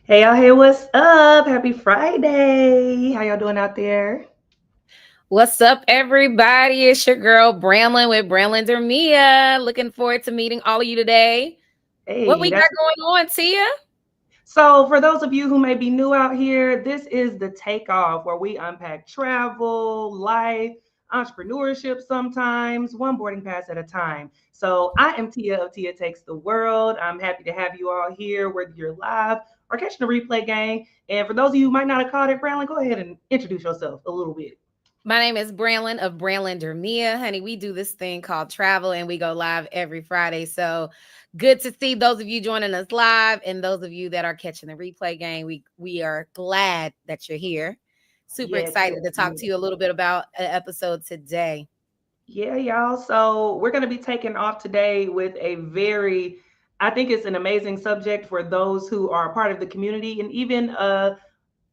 Hey y'all, hey, what's up? Happy Friday. How y'all doing out there? What's up, everybody? It's your girl Bramlin with Bramlin Dermia. Looking forward to meeting all of you today. What Hey, we got that's going on, Tia? so for those of you who may be new out here, this is the takeoff where we unpack travel, life, entrepreneurship sometimes, one boarding pass at a time. So I am Tia of Tia Takes the World. I'm happy to have you all here, whether you're live or catching the replay gang. And for those of you who might not have caught it, Brandon, go ahead and introduce yourself a little bit. My name is Bramlin of Bramlin Dermia. Honey, we do this thing called travel and we go live every Friday. So good to see those of you joining us live and those of you that are catching the replay game. We are glad that you're here. Super Yes, excited yes, to talk to yes. you a little bit about an episode today. Yeah, y'all. So we're going to be taking off today with a very, I think it's an amazing subject for those who are a part of the community and even a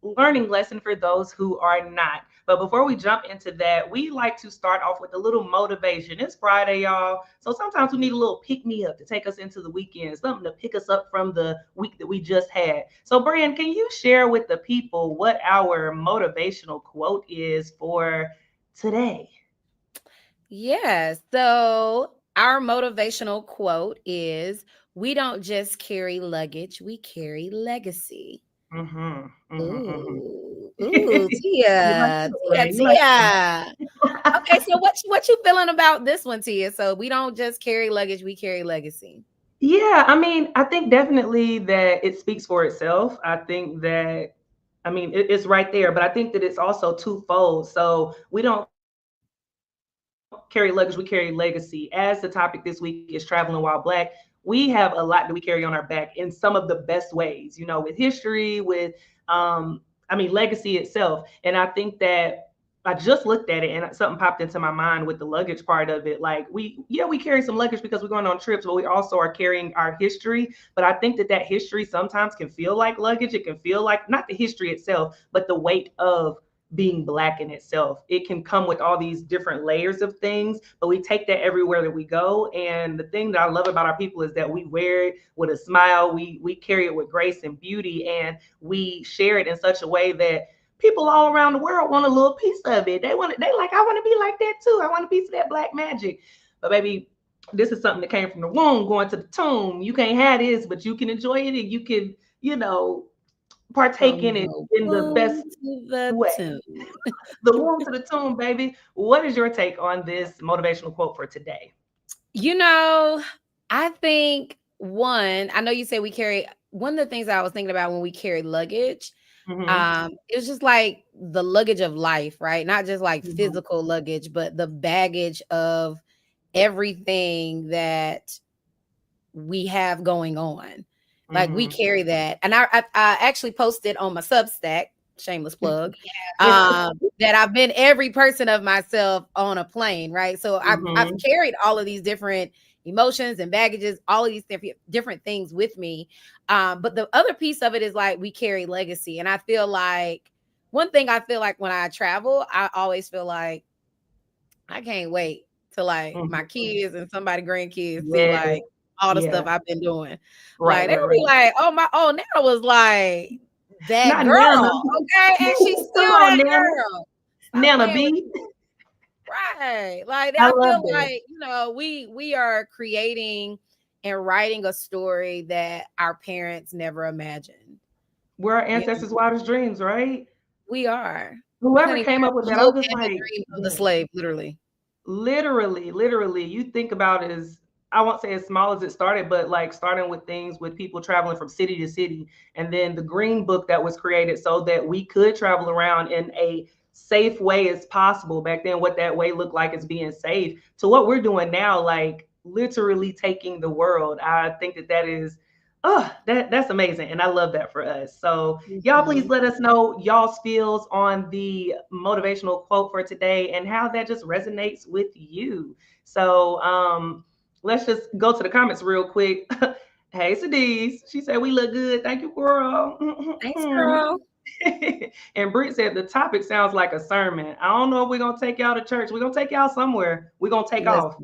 learning lesson for those who are not. But before we jump into that, we like to start off with a little motivation. It's Friday, y'all. So sometimes we need a little pick me up to take us into the weekend, something to pick us up from the week that we just had. So, Brian, can you share with the people what our motivational quote is for today? Yeah. So our motivational quote is we don't just carry luggage, we carry legacy. Mm-hmm. Mm-hmm. Mm-hmm. You like Tia, that, Tia, right? You like Tia. Okay, that. so what you feeling about this one, Tia? So we don't just carry luggage, we carry legacy. Yeah, I mean, I think definitely that it speaks for itself. I think that, I mean, it's right there, but I think that it's also twofold. So we don't carry luggage, we carry legacy. As the topic this week is traveling while black, we have a lot that we carry on our back in some of the best ways, with history, with legacy itself. And I think that I just looked at it and something popped into my mind with the luggage part of it. Like we carry some luggage because we're going on trips, but we also are carrying our history. But I think that history sometimes can feel like luggage. It can feel like not the history itself, but the weight of being black in itself. It can come with all these different layers of things, but we take that everywhere that we go. And the thing that I love about our people is that we wear it with a smile. We carry it with grace and beauty, and we share it in such a way that people all around the world want a little piece of it. They like, I want to be like that too. I want a piece of that black magic. But baby, this is something that came from the womb going to the tomb. You can't have this, but you can enjoy it and you can, you know, partake in From it the in the best womb to the way. tomb. The womb to the tomb, baby. What is your take on this motivational quote for today? You know, I think one, I know you say we carry one of the things I was thinking about when we carry luggage. Mm-hmm. It's just like the luggage of life, right? Not just like Mm-hmm. physical luggage, but the baggage of everything that we have going on. Like we Mm-hmm. carry that. And I actually posted on my Substack, shameless plug, Yeah. that I've been every person of myself on a plane, right? So I've Mm-hmm. carried all of these different emotions and baggages, all of these different things with me. But the other piece of it is like we carry legacy. And I feel like one thing I feel like when I travel, I always feel like I can't wait to like my Mm-hmm. kids and somebody grandkids see Yes. like all the stuff Yeah. I've been doing. Right. Like they'll Right. be Right. like, "Oh my, oh Nana was like that Not Nana. girl, okay, and she's Come still on, that Nana. girl. Stop Nana playing with B. me, right?" Like I I love feel that. like we are creating and writing a story that our parents never imagined. We're our You ancestors' wildest dreams, right? We are, Whoever honey. came up with We're that, the hope I'm just and the like, dream of the yes. slave, literally. Literally, literally, you think about as I won't say as small as it started, but like starting with things with people traveling from city to city, and then the green book that was created so that we could travel around in a safe way as possible. Back then, what that way looked like is being safe to what we're doing now, like literally taking the world. I think that that is that's amazing. And I love that for us. So y'all please Mhm. let us know y'all's feels on the motivational quote for today and how that just resonates with you. So let's just go to the comments real quick. Hey Sadiz, she said we look good. Thank you, girl. Thanks, girl. And Britt said the topic sounds like a sermon. I don't know if we're gonna take y'all to church. We're gonna take y'all somewhere. We're gonna take off.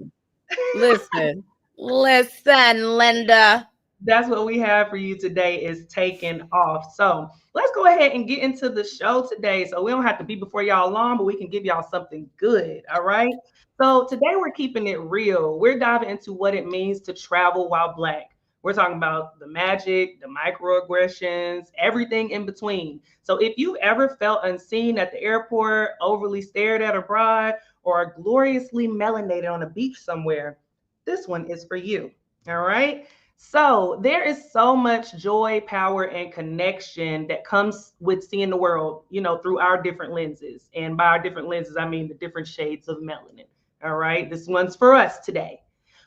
Listen, listen, Linda. That's what we have for you today is taking off. So let's go ahead and get into the show today. So we don't have to be before y'all long, but we can give y'all something good. All right. So today we're keeping it real. We're diving into what it means to travel while Black. We're talking about the magic, the microaggressions, everything in between. So if you've ever felt unseen at the airport, overly stared at abroad, or gloriously melanated on a beach somewhere, this one is for you. All right. So there is so much joy, power, and connection that comes with seeing the world, through our different lenses. And by our different lenses, I mean the different shades of melanin. All right. This one's for us today.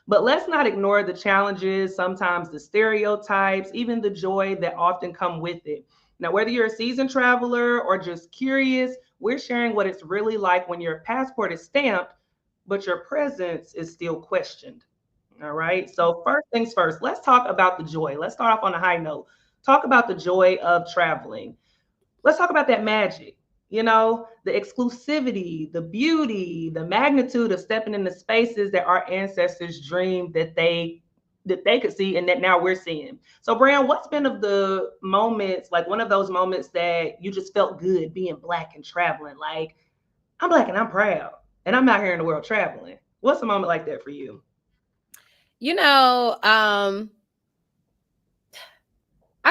But let's not ignore the challenges, sometimes the stereotypes, even the joy that often come with it. Now, whether you're a seasoned traveler or just curious, we're sharing what it's really like when your passport is stamped, but your presence is still questioned. All right. So, first things first, let's talk about the joy. Let's start off on a high note. Talk about the joy of traveling. Let's talk about that magic, the exclusivity, the beauty, the magnitude of stepping into spaces that our ancestors dreamed that they could see and that now we're seeing. So, Brian, what's been of the moments, like one of those moments that you just felt good being Black and traveling? Like, I'm Black and I'm proud, and I'm out here in the world traveling. What's a moment like that for you? You know, I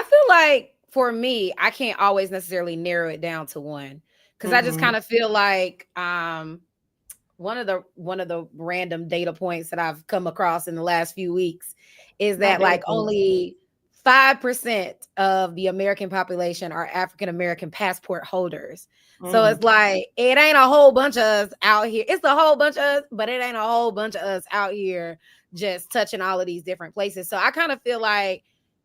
feel like for me, I can't always necessarily narrow it down to one because I just Mm-hmm. kind of feel like one of the random data points that I've come across in the last few weeks is Not that data like points. only 5% of the American population are African American passport holders. So Mm. it's like it ain't a whole bunch of us out here. It's a whole bunch of us, but it ain't a whole bunch of us out here just touching all of these different places. So I kind of feel like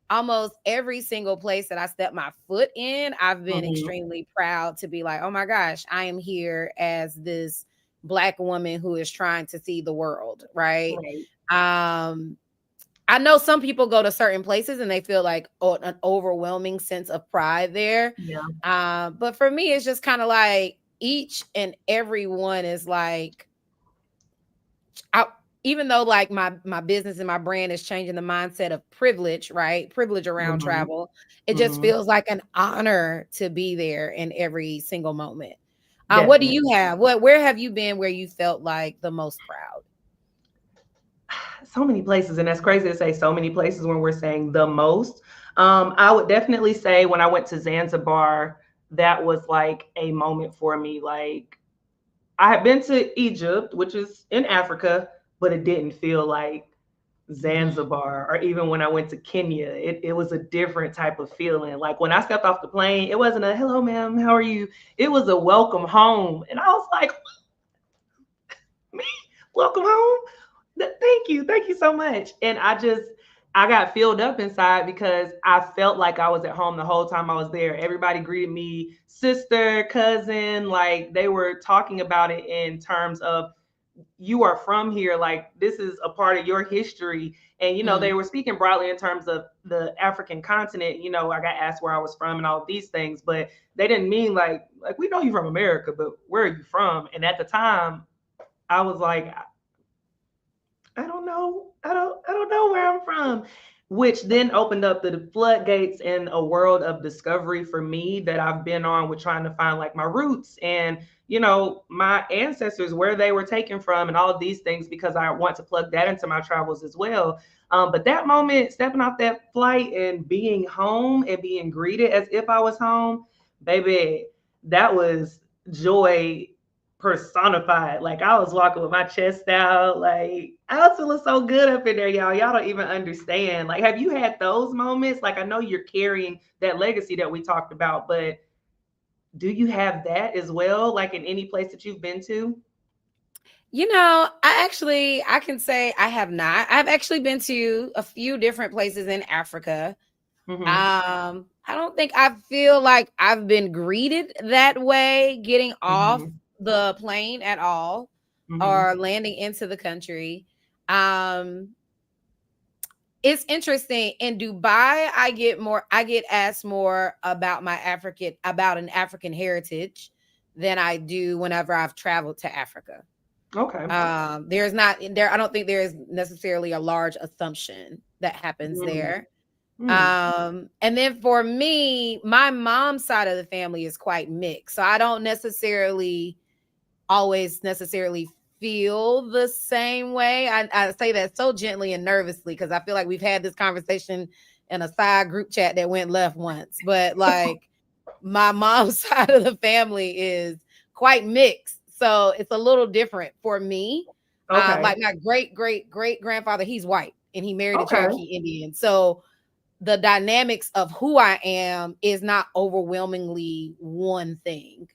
almost every single place that I step my foot in, I've been Mhm. extremely proud to be like, oh my gosh, I am here as this Black woman who is trying to see the world, right? Right. Um, I know some people go to certain places and they feel like an overwhelming sense of pride there. Yeah. But for me, it's just kind of like each and every one is like I, even though like my business and my brand is changing the mindset of privilege, right? Privilege around Mhm. travel. It just Mhm. feels like an honor to be there in every single moment. What do you Definitely. have? Where have you been where you felt like the most proud? So many places, and that's crazy to say so many places when we're saying the most. I would definitely say when I went to Zanzibar, that was like a moment for me. Like I had been to Egypt, which is in Africa, but it didn't feel like Mhm. Zanzibar, or even when I went to Kenya, it was a different type of feeling. Like when I stepped off the plane, it wasn't a hello, ma'am, how are you? It was a welcome home. And I was like, me, welcome home. Thank you so much. And I got filled up inside because I felt like I was at home the whole time I was there. Everybody greeted me sister, cousin, like they were talking about it in terms of you are from here, like this is a part of your history. And they Mhm. were speaking broadly in terms of the African continent. I got asked where I was from and all of these things, but they didn't mean like we know you from America, but where are you from? And at the time I was like, I don't know. I don't know where I'm from. Which then opened up the floodgates in a world of discovery for me that I've been on with trying to find like my roots and my ancestors, where they were taken from and all of these things, because I want to plug that into my travels as well. But that moment, stepping off that flight and being home and being greeted as if I was home, baby, that was joy personified. Like I was walking with my chest out. Like I was feeling so good up in there, y'all. Y'all don't even understand. Like, have you had those moments? Like I know you're carrying that legacy that we talked about, but do you have that as well? Like in any place that you've been to? I can say I have not. I've actually been to a few different places in Africa. Mm-hmm. I don't think I feel like I've been greeted that way getting off Mm-hmm. the plane at all Mm-hmm. or landing into the country. Um, it's interesting. In Dubai, I get asked more about about an African heritage than I do whenever I've traveled to Africa. Okay. There's not there I don't think there is necessarily a large assumption that happens Mm. there. Mm. And then for me, my mom's side of the family is quite mixed. So I don't necessarily always necessarily feel the same way. I say that so gently and nervously because I feel like we've had this conversation in a side group chat that went left once. But like my mom's side of the family is quite mixed. So it's a little different for me. Okay. Like my great grandfather, he's white and he married a Okay. Cherokee Indian. So the dynamics of who I am is not overwhelmingly one thing,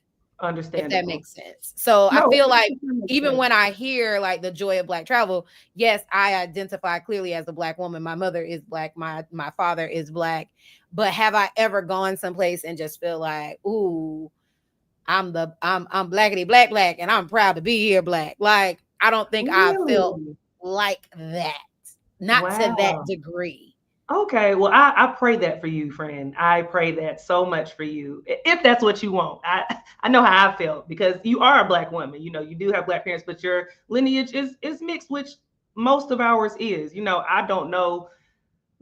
if that Understandable. makes sense. So I No, feel it like makes even sense. when I hear like the joy of Black travel, yes, I identify clearly as a Black woman. My mother is Black, my father is Black. But have I ever gone someplace and just feel like, ooh, I'm blackity black and I'm proud to be here Black. Like I don't think I felt Really? like that. Not to that Wow. degree. Okay, well, I pray that for you, friend. I pray that so much for you, if that's what you want. I know how I felt because you are a black woman. You know, you do have black parents, but your lineage is mixed, which most of ours is. You know, I don't know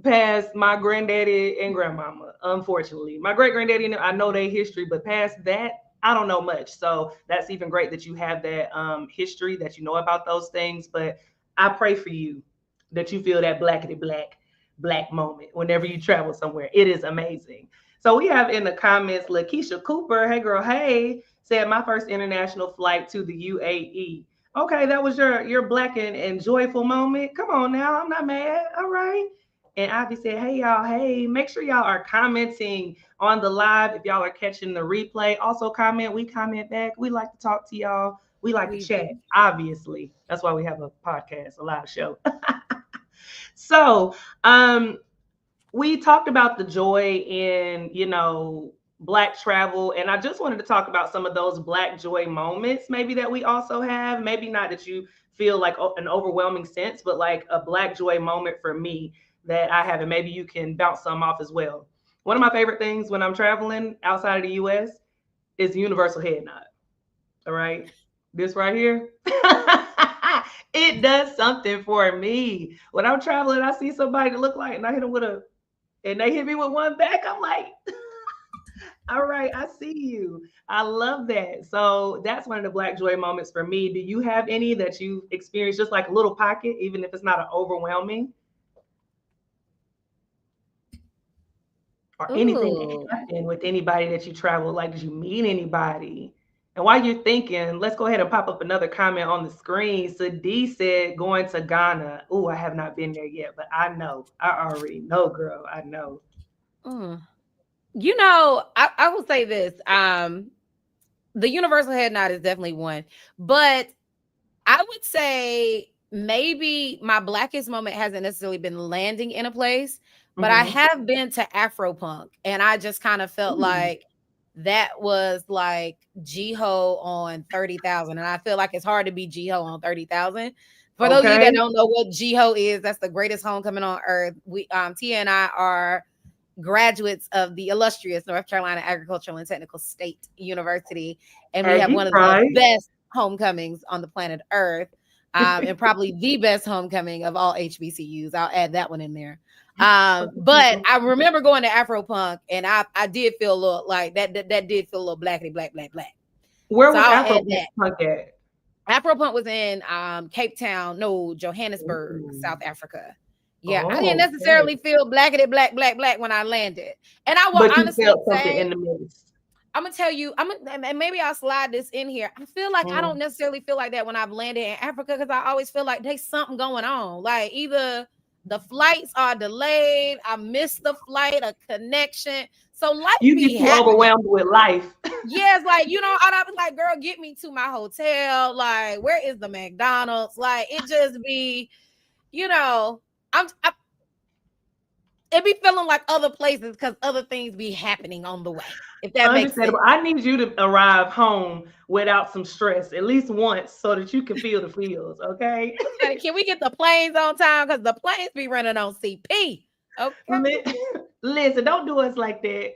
past my granddaddy and grandmama, unfortunately. My great granddaddy, I know their history, but past that, I don't know much. So that's even great that you have that history, that you know about those things. But I pray for you that you feel that blackity black moment whenever you travel somewhere. It is amazing. So we have in the comments Lakeisha Cooper, hey girl, hey, said my first international flight to the UAE. Okay, that was your black and joyful moment. Come on now, I'm not mad. All right. And Ivy said, hey, y'all, hey, make sure y'all are commenting on the live if y'all are catching the replay. Also, comment, we comment back. We like to talk to y'all. We like to We chat, do. obviously. That's why we have a podcast, a live show. So, um, we talked about the joy in, black travel, and I just wanted to talk about some of those black joy moments maybe that we also have. Maybe not that you feel like an overwhelming sense, but like a black joy moment for me that I have, and maybe you can bounce some off as well. One of my favorite things when I'm traveling outside of the US is the universal head nod. All right, this right here. It does something for me when I'm traveling. I see somebody to look like, and I hit them with a and they hit me with one back. I'm like, all right, I see you. I love that. So that's one of the black joy moments for me. Do you have any that you've experienced, just like a little pocket, even if it's not an overwhelming, or anything that Ooh. happened with anybody that you traveled? Like, did you meet anybody? And while you're thinking, let's go ahead and pop up another comment on the screen. Sadi said going to Ghana. Oh, I have not been there yet, but I know. I already know, girl. I know. Mm. I will say this. The universal head nod is definitely one, but I would say maybe my blackest moment hasn't necessarily been landing in a place, but I Mm-hmm. have been to Afropunk, and I just kind of felt Ooh, like that was like Jiho on 30,000, and I feel like it's hard to be Jiho on 30,000. For those of you okay. that don't know what Jiho is, that's the greatest homecoming on earth. We Tia and I are graduates of the illustrious North Carolina Agricultural and Technical State University, and we have Aggie one of the pride. best homecomings on the planet Earth, and probably the best homecoming of all HBCUs. I'll add that one in there. But I remember going to Afropunk, and I did feel a little like that did feel a little blackity black. Where So was I'll Afro add that. Punk at? Afropunk was in Cape Town, no, Johannesburg, Ooh. South Africa. Yeah, I didn't Oh, okay. necessarily feel blackity black when I landed. And I will But you honestly felt something say, in the midst. I'm gonna tell you, and maybe I'll slide this in here. I feel like I don't Mm. necessarily feel like that when I've landed in Africa because I always feel like there's something going on. Like either the flights are delayed, I missed the flight, a connection. So life You be get too happening. overwhelmed with life. Yes, like I was like, girl, get me to my hotel. Like, where is the McDonald's? Like, it just be, you know, I it be feeling like other places because other things be happening on the way. If that makes sense. Understandable. I need you to arrive home without some stress at least once so that you can feel the feels, okay? Can we get the planes on time? Because the planes be running on CP. Okay. Listen, don't do us like that.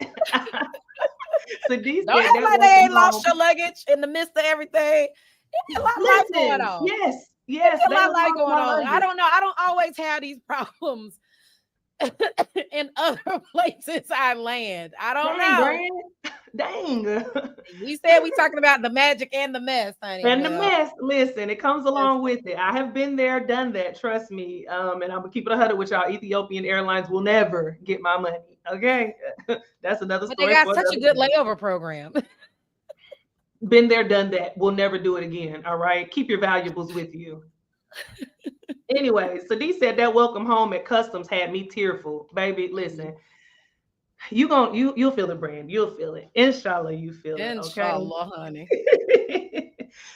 So D Don't said act they're like they working ain't lost home. your luggage in the midst of everything. It's a lot of life going Listen, on. yes, It's yes, a they lot of don't life lost going my on. I luggage. don't know. I don't always have these problems. in other places I land. I don't Dang, know. Brand. Dang. We said we talking about the magic and the mess, honey. And the Well, mess, listen, it comes along listen. with it. I have been there, done that. Trust me. And I'm gonna keep it 100 with y'all. Ethiopian Airlines will never get my money. Okay, that's another But they story got for such a another good day. layover program. Been there, done that. We'll never do it again. All right, keep your valuables with you. Anyway, so D said that welcome home at customs had me tearful, baby. Mhm. Listen, you'll feel it, Brand. You'll feel it. Inshallah, you feel it. Okay. Inshallah, honey.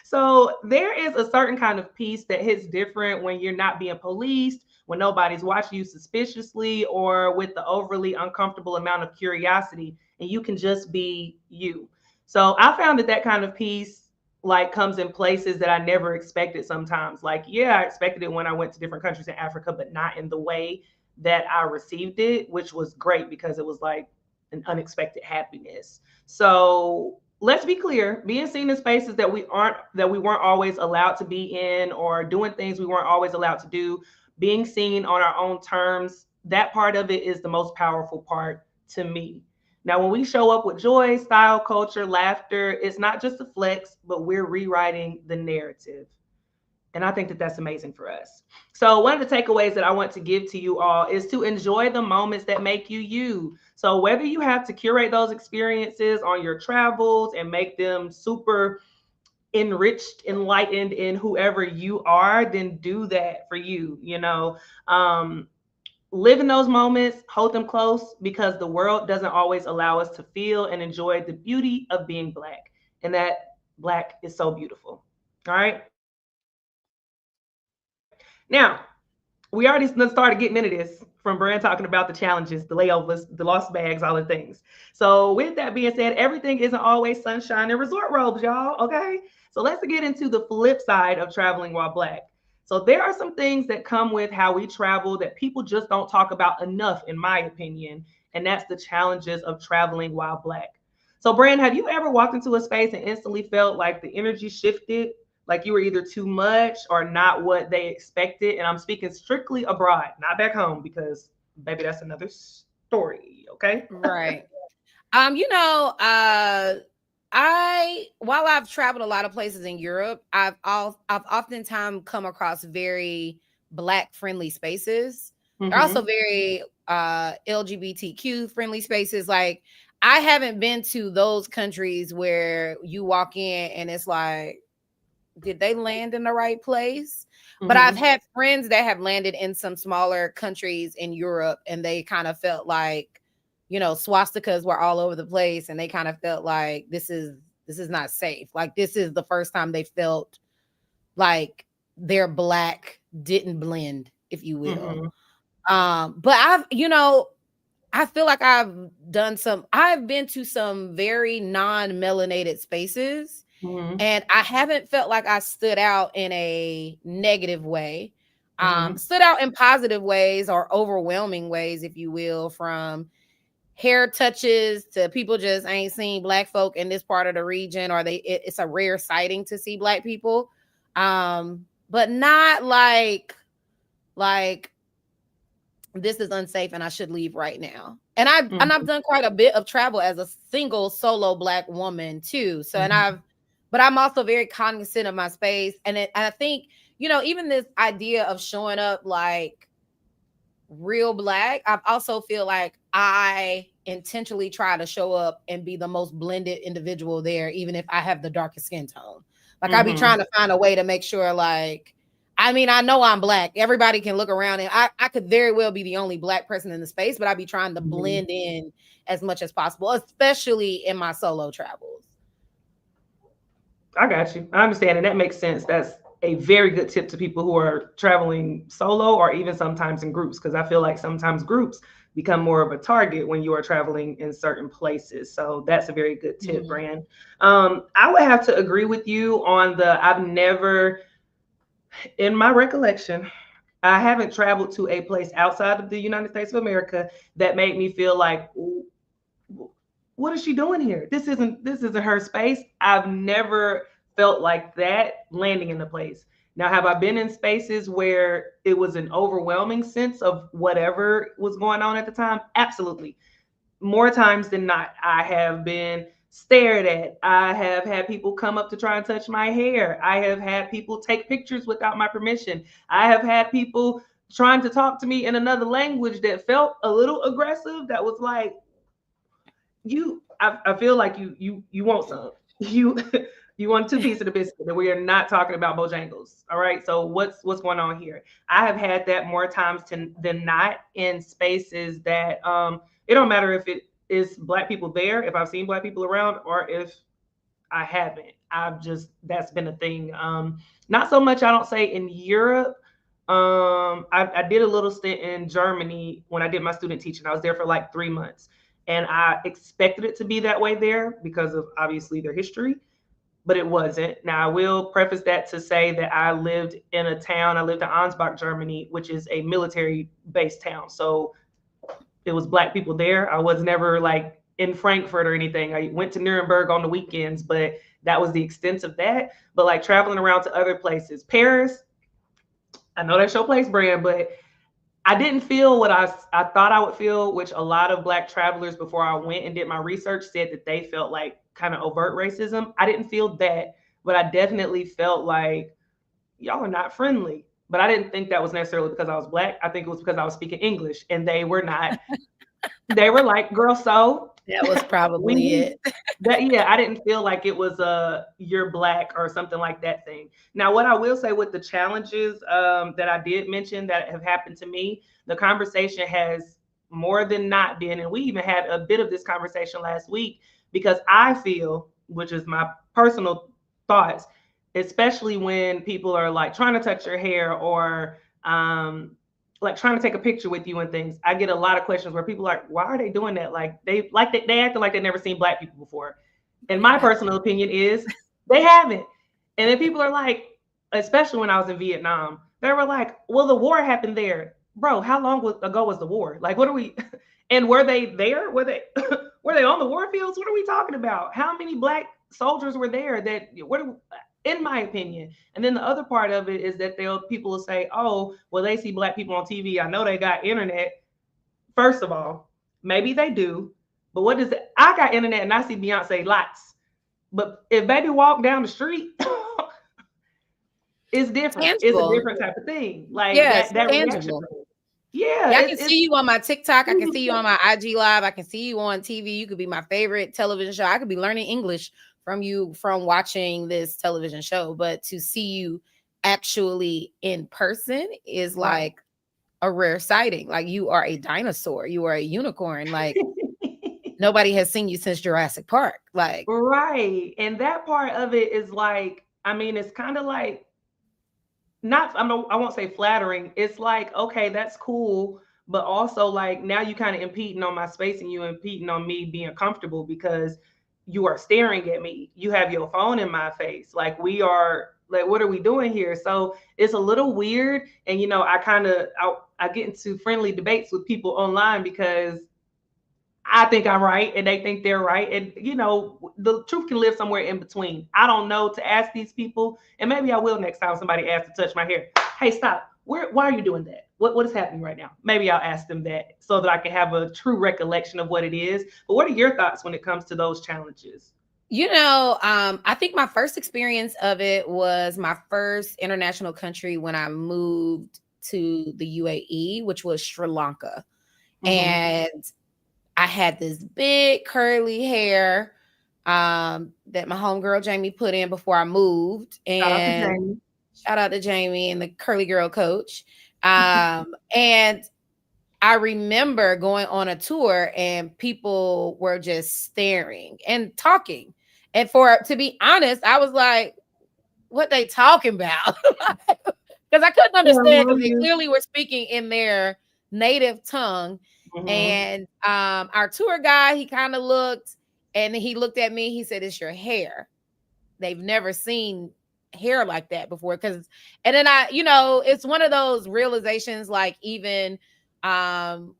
So there is a certain kind of peace that hits different when you're not being policed, when nobody's watching you suspiciously, or with the overly uncomfortable amount of curiosity, and you can just be you. So I found that that kind of peace like comes in places that I never expected sometimes. Like, yeah, I expected it when I went to different countries in Africa, but not in the way that I received it, which was great because it was like an unexpected happiness. So let's be clear, being seen in spaces that we weren't always allowed to be in, or doing things we weren't always allowed to do, being seen on our own terms, that part of it is the most powerful part to me. Now, when we show up with joy, style, culture, laughter, it's not just a flex, but we're rewriting the narrative. And I think that that's amazing for us. So, one of the takeaways that I want to give to you all is to enjoy the moments that make you you. So, whether you have to curate those experiences on your travels and make them super enriched, enlightened in whoever you are, then do that for you. Um, live in those moments, hold them close because the world doesn't always allow us to feel and enjoy the beauty of being Black. And that Black is so beautiful. All right. Now, we already started getting into this from Brand talking about the challenges, the layovers, the lost bags, all the things. So, with that being said, everything isn't always sunshine and resort robes, y'all. Okay. So, let's get into the flip side of traveling while Black. So, there are some things that come with how we travel that people just don't talk about enough, in my opinion. And that's the challenges of traveling while Black. So, Brand, have you ever walked into a space and instantly felt like the energy shifted, like you were either too much or not what they expected? And I'm speaking strictly abroad, not back home, because baby, that's another story. Okay. Right. You know, I while I've traveled a lot of places in Europe, I've oftentimes come across very Black friendly spaces. They're also Mm-hmm. very LGBTQ friendly spaces. Like, I haven't been to those countries where you walk in and it's like, did they land in the right place? But I've Mm-hmm. had friends that have landed in some smaller countries in Europe and they kind of felt like, swastikas were all over the place and they kind of felt like this is not safe. Like, this is the first time they felt like their Black didn't blend, if you will. Mm-hmm. But I feel like I've been to some very non-melanated spaces, Mm-hmm. and I haven't felt like I stood out in a negative way. Mm-hmm. Stood out in positive ways or overwhelming ways, if you will, from hair touches to people just ain't seen Black folk in this part of the region, or it's a rare sighting to see Black people. But not like this is unsafe and I should leave right now. And I've Mm-hmm. done quite a bit of travel as a single solo Black woman too. So and Mm-hmm. I've but I'm also very cognizant of my space. And I think, even this idea of showing up like real Black, I also feel like I intentionally try to show up and be the most blended individual there, even if I have the darkest skin tone. Like, I be Mm-hmm. trying to find a way to make sure, like, I mean, I know I'm Black. Everybody can look around and I could very well be the only Black person in the space, but I be trying to Mm-hmm. blend in as much as possible, especially in my solo travels. I got you. I understand, and that makes sense. That's a very good tip to people who are traveling solo or even sometimes in groups, because I feel like sometimes groups become more of a target when you are traveling in certain places. So that's a very good tip, Mhm. Brand. I would have to agree with you on the I've never, in my recollection, I haven't traveled to a place outside of the United States of America that made me feel like, what is she doing here? This isn't her space. I've never felt like that landing in the place. Now, have I been in spaces where it was an overwhelming sense of whatever was going on at the time? Absolutely. More times than not, I have been stared at. I have had people come up to try and touch my hair. I have had people take pictures without my permission. I have had people trying to talk to me in another language that felt a little aggressive, that was like, I feel like you want some. You you want two pieces of the biscuit, and we are not talking about Bojangles. All right. So what's going on here? I have had that more times than not in spaces that it don't matter if it is black people there, if I've seen black people around, or if I haven't. I've just, that's been a thing. Not so much, I don't say, in Europe. I did a little stint in Germany when I did my student teaching. I was there for like 3 months, and I expected it to be that way there because of obviously their history, but it wasn't. Now, I will preface that to say that I lived in a town. I lived in Ansbach, Germany, which is a military-based town. So it was black people there. I was never like in Frankfurt or anything. I went to Nuremberg on the weekends, but that was the extent of that. But like traveling around to other places, Paris, I know that's your place, brand, but I didn't feel what I thought I would feel, which a lot of black travelers before I went and did my research said that they felt like kind of overt racism. I didn't feel that, but I definitely felt like y'all are not friendly. But I didn't think that was necessarily because I was black. I think it was because I was speaking English and they were not. They were like, girl, so That was we probably need it. that. Yeah, I didn't feel like it was a you're black or something like that thing. Now, what I will say with the challenges that I did mention that have happened to me, the conversation has more than not been, and we even had a bit of this conversation last week, because I feel, which is my personal thoughts, especially when people are like trying to touch your hair or like trying to take a picture with you and things. I get a lot of questions where people are like, why are they doing that? They acting like they've never seen black people before. And my Yeah. personal opinion is they haven't. And then people are like, especially when I was in Vietnam, they were like, well, the war happened there. Bro, how long ago was the war? Like, what are we? And were they there? Were they were they on the war fields? What are we talking about? How many black soldiers were there? That what? In my opinion. And then the other part of it is that people will say, "Oh, well, they see black people on TV. I know they got internet." First of all, maybe they do, but what is it? I got internet and I see Beyonce lots. But if baby walk down the street, it's different. It's a Tangible. different type of thing. Like Yes, that reaction. tangible. Yeah, Yeah, I can see you on my TikTok. I can see you it's on my IG live. I can see you on TV. You could be my favorite television show. I could be learning English from you from watching this television show. But to see you actually in person is right. like a rare sighting. Like you are a dinosaur. You are a unicorn. Like nobody has seen you since Jurassic Park. Like Right. And that part of it is like, I mean, it's kind of like not I won't say flattering. It's like, okay, that's cool, but also like now you kind of impeding on my space and you impeding on me being comfortable because you are staring at me. You have your phone in my face. Like we are like, what are we doing here? So it's a little weird. And I get into friendly debates with people online because I think I'm right and they think they're right. And, the truth can live somewhere in between. I don't know to ask these people. And maybe I will next time somebody asks to touch my hair. Hey, stop. Why are you doing that? What is happening right now? Maybe I'll ask them that so that I can have a true recollection of what it is. But what are your thoughts when it comes to those challenges? I think my first experience of it was my first international country when I moved to the UAE, which was Sri Lanka. Mm-hmm. And I had this big curly hair that my homegirl Jamie put in before I moved. Shout out to And Jamie. shout out to Jamie and the curly girl coach. And I remember going on a tour and people were just staring and talking. And to be honest, I was like, what they talking about? Because I couldn't Yeah, I understand love because they you. clearly were speaking in their native tongue. Mm-hmm. And our tour guide, he kind of looked and he looked at me. He said, "It's your hair." They've never seen hair like that before. And then it's one of those realizations, like even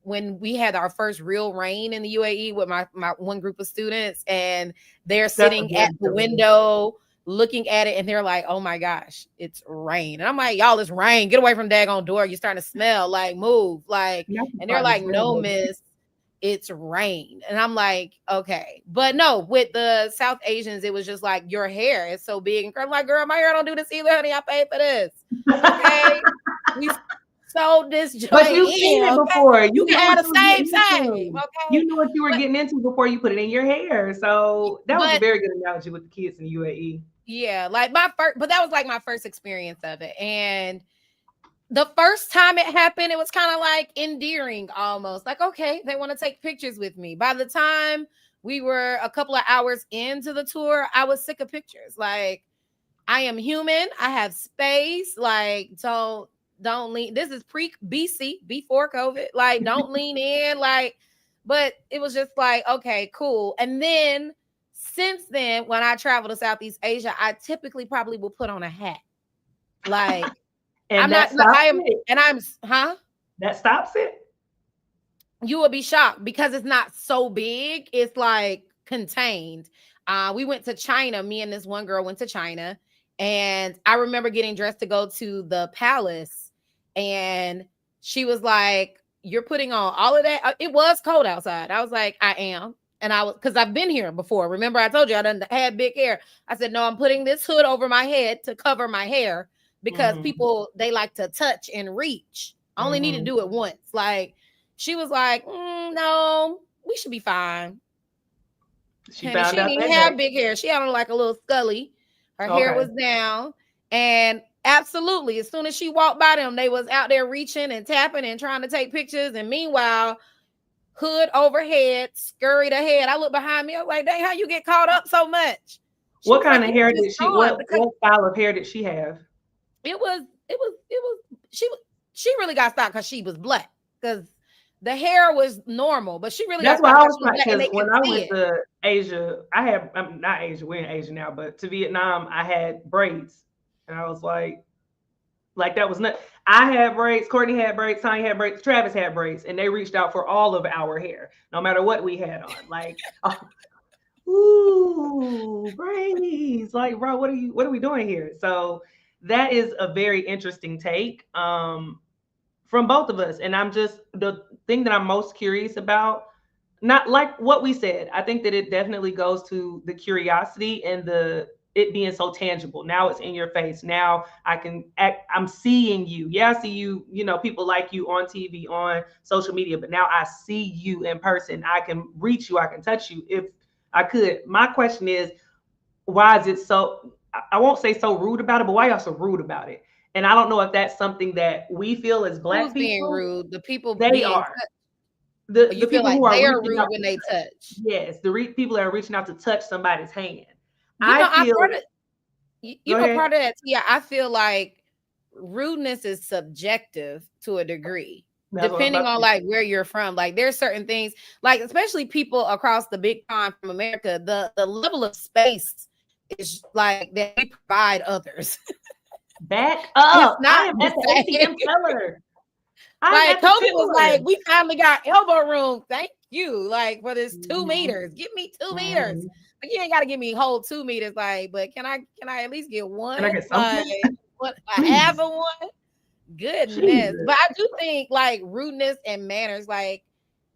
when we had our first real rain in the UAE with my one group of students, and they're That's a sitting at good the feeling. window looking at it and they're like, oh my gosh, it's rain. And I'm like, y'all, it's rain. Get away from daggone door. You're starting to smell. Like, move. Like, Not and they're starting to like, smell, no, baby. miss, it's rain. And I'm like, okay. But no, with the South Asians, it was just like, your hair is so big. And I'm like, girl, my hair don't do this either, honey. I paid for this. Okay. We sold this But joint you've in. seen it Okay. before. You You knew can what have you the were same, getting same. into. Okay. You knew what you were But, getting into before you put it in your hair. So that was a but very good analogy with the kids in the UAE. yeah, like my first, but that was like my first experience of it. And the first time it happened, it was kind of like endearing almost. Like, okay, they want to take pictures with me. By the time we were a couple of hours into the tour, I was sick of pictures. Like, I am human. I have space. Like, don't lean. This is pre BC, before COVID. Like, don't lean in. Like, but it was just like, okay, cool. And then since then, when I travel to Southeast Asia, I typically probably will put on a hat. Like, I'm And that not, like, stops I am, it. and I'm, huh? That stops it. You will be shocked because it's not so big. It's like contained. We went to China. Me and this one girl went to China, and I remember getting dressed to go to the palace, and she was like, "You're putting on all of that." It was cold outside. I was like, "I am." And I was, because I've been here before. Remember, I told you I done had big hair. I said, "No, I'm putting this hood over my head to cover my hair because Mm-hmm. people, they like to touch and reach. I only need to Mm-hmm. do it once." Like, she was like, no, we should be fine. She Honey, found she didn't out even that have day. big hair. She had on like a little scully. Her hair Okay. was down. And absolutely, as soon as she walked by them, they was out there reaching and tapping and trying to take pictures. And meanwhile, hood overhead, scurried ahead. I look behind me. I was like, dang, how you get caught up so much? She What was kind like, of you hair just did she? on What because what style of hair did she have? it was she really got stopped because she was black. Because the hair was normal, but she really got That's why stopped I because was she was like, black and because they when could I see went it. to Asia, I had I'm not Asia, we're in Asia now, but to Vietnam, I had braids, and I was like that was not. I had braids, Courtney had braids, Tanya had braids, Travis had braids, and they reached out for all of our hair, no matter what we had on. Like, oh, ooh, braids. Like, bro, what are we doing here? So that is a very interesting take. From both of us. And I'm just the thing that I'm most curious about, not like what we said. I think that it definitely goes to the curiosity and the it being so tangible. Now it's in your face. Now I can act, I'm seeing you. Yeah, I see you, people like you on TV, on social media, but now I see you in person. I can reach you, I can touch you if I could. My question is, why is it so, I won't say so rude about it, but why y'all so rude about it? And I don't know if that's something that we feel as black Who's being people. rude? The people They being are touched. Or the you feel people like who are they are reaching rude out when to they touch. touch. Yes, the people that are reaching out to touch somebody's hand. You I know, I feel. part of Go ahead. part of that. Yeah, I feel like rudeness is subjective to a degree, That's what I was depending about on to say. like where you're from. Like there's certain things, like especially people across the big pond from America, the level of space is like that we provide others. Back It's up. I not am the at the same. ATM teller. I'm Like at the COVID was teller. like, we finally got elbow room. Thank you. Like for this 2 meters. Give me 2 meters. Mhm. Like you ain't gotta give me whole 2 meters. Like, but can I at least get Can I one? get Like something? what, a half Please. of one? Goodness. Jesus. But I do think like rudeness and manners, like,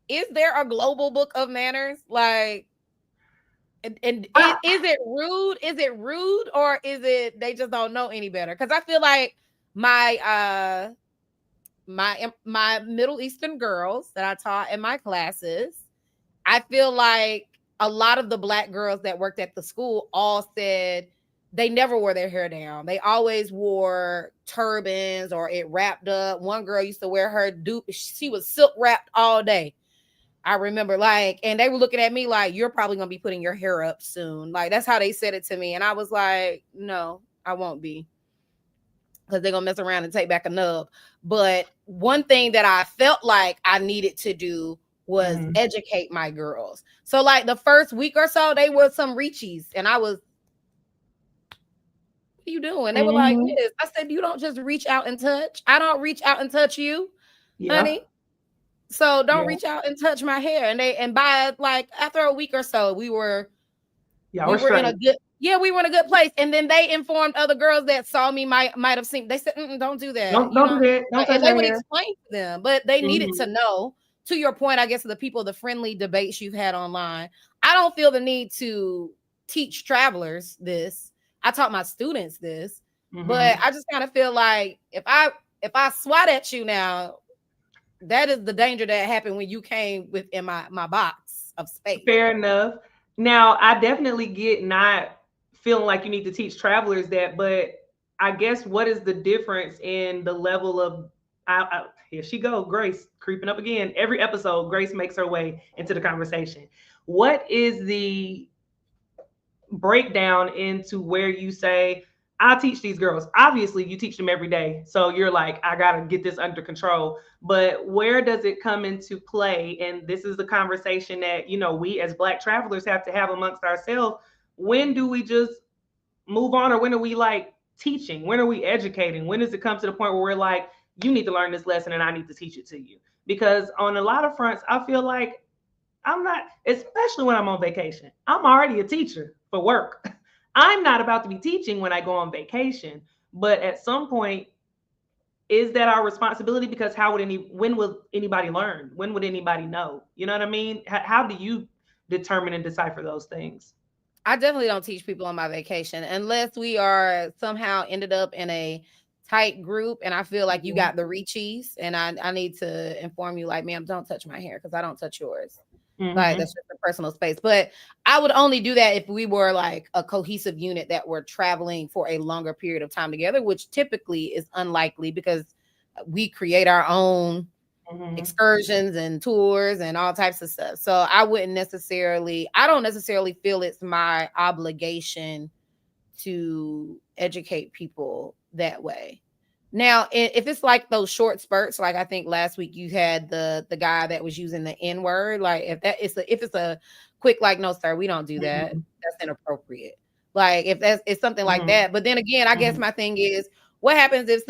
is there a global book of manners? Like and I, is it rude? Is it rude or is it they just don't know any better? Because I feel like my my Middle Eastern girls that I taught in my classes, I feel like a lot of the black girls that worked at the school all said they never wore their hair down. They always wore turbans or it wrapped up. One girl used to wear her dupe. She was silk wrapped all day. I remember like, and they were looking at me like, you're probably going to be putting your hair up soon. Like, that's how they said it to me. And I was like, no, I won't be because they're gonna mess around and take back a nub. But one thing that I felt like I needed to do was mhm. educate my girls. So like the first week or so, they were some reachies, and I was, what are you doing? They were like, Mhm. Miss, I said, you don't just reach out and touch. I don't reach out and touch you, Yeah. honey. So don't Yeah. reach out and touch my hair. And by like after a week or so, we were Y'all we were were in a straight. good Yeah, we were in a good place. And then they informed other girls that saw me might have seen. They said, don't do that. You Don't do know, that. Don't touch and they her would hair. explain to them, but they needed to Mhm. know. To your point, I guess the people, the friendly debates you've had online, I don't feel the need to teach travelers this. I taught my students this, but Mhm. I just kind of feel like if I swat at you now, that is the danger that happened when you came within my box of space. Fair enough. Now, I definitely get not feeling like you need to teach travelers that, but I guess what is the difference in the level of here she go, Grace creeping up again. Every episode, Grace makes her way into the conversation. What is the breakdown into where you say, I teach these girls? Obviously, you teach them every day. So you're like, I got to get this under control. But where does it come into play? And this is the conversation that, we as Black travelers have to have amongst ourselves. When do we just move on, or when are we like teaching? When are we educating? When does it come to the point where we're like, you need to learn this lesson and I need to teach it to you? Because on a lot of fronts, I feel like I'm not, especially when I'm on vacation. I'm already a teacher for work. I'm not about to be teaching when I go on vacation. But at some point, is that our responsibility? Because when will anybody learn? When would anybody know? You know what I mean? How do you determine and decipher those things? I definitely don't teach people on my vacation unless we are somehow ended up in a tight group and I feel like you Mhm. got the reachies and I need to inform you like, ma'am, don't touch my hair because I don't touch yours. Like Mhm. that's just a personal space. But I would only do that if we were like a cohesive unit that were traveling for a longer period of time together, which typically is unlikely because we create our own Mhm. excursions and tours and all types of stuff. So I don't necessarily feel it's my obligation to educate people that way. Now, if it's like those short spurts, like I think last week you had the guy that was using the N word, like if it's a quick like, no sir, we don't do that. Mhm. That's inappropriate. Like if that's it's something like Mhm. that. But then again, I guess Mhm. my thing is, what happens if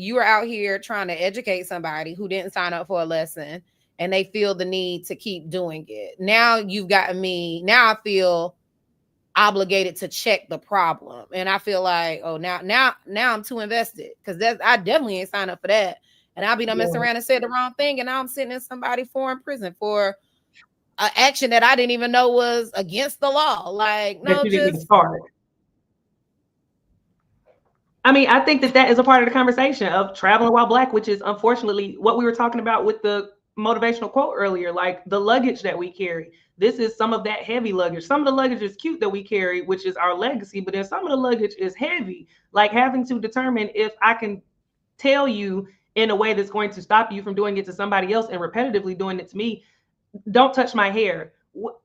you are out here trying to educate somebody who didn't sign up for a lesson and they feel the need to keep doing it? Now you've gotten me. Now I feel obligated to check the problem. And I feel like, oh, now I'm too invested because I definitely ain't signed up for that. And I'll be done messing Yeah. around and said the wrong thing, and now I'm sitting in somebody foreign prison for an action that I didn't even know was against the law. Like, That no, you didn't even just start. I mean, I think that that is a part of the conversation of traveling while Black, which is unfortunately what we were talking about with the motivational quote earlier, like the luggage that we carry. This is some of that heavy luggage. Some of the luggage is cute that we carry, which is our legacy, but then some of the luggage is heavy, like having to determine if I can tell you in a way that's going to stop you from doing it to somebody else and repetitively doing it to me. Don't touch my hair.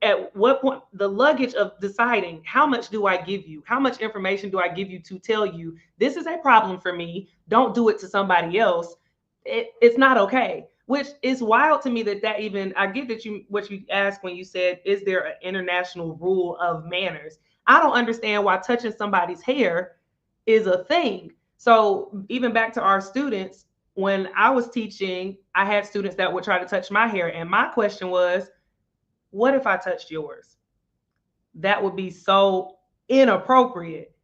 At what point, the luggage of deciding how much do I give you, how much information do I give you to tell you this is a problem for me, don't do it to somebody else. It's not okay, which is wild to me that even, I get that you, what you asked when you said, is there an international rule of manners? I don't understand why touching somebody's hair is a thing. So even back to our students, when I was teaching, I had students that would try to touch my hair. And my question was, what if I touched yours? That would be so inappropriate.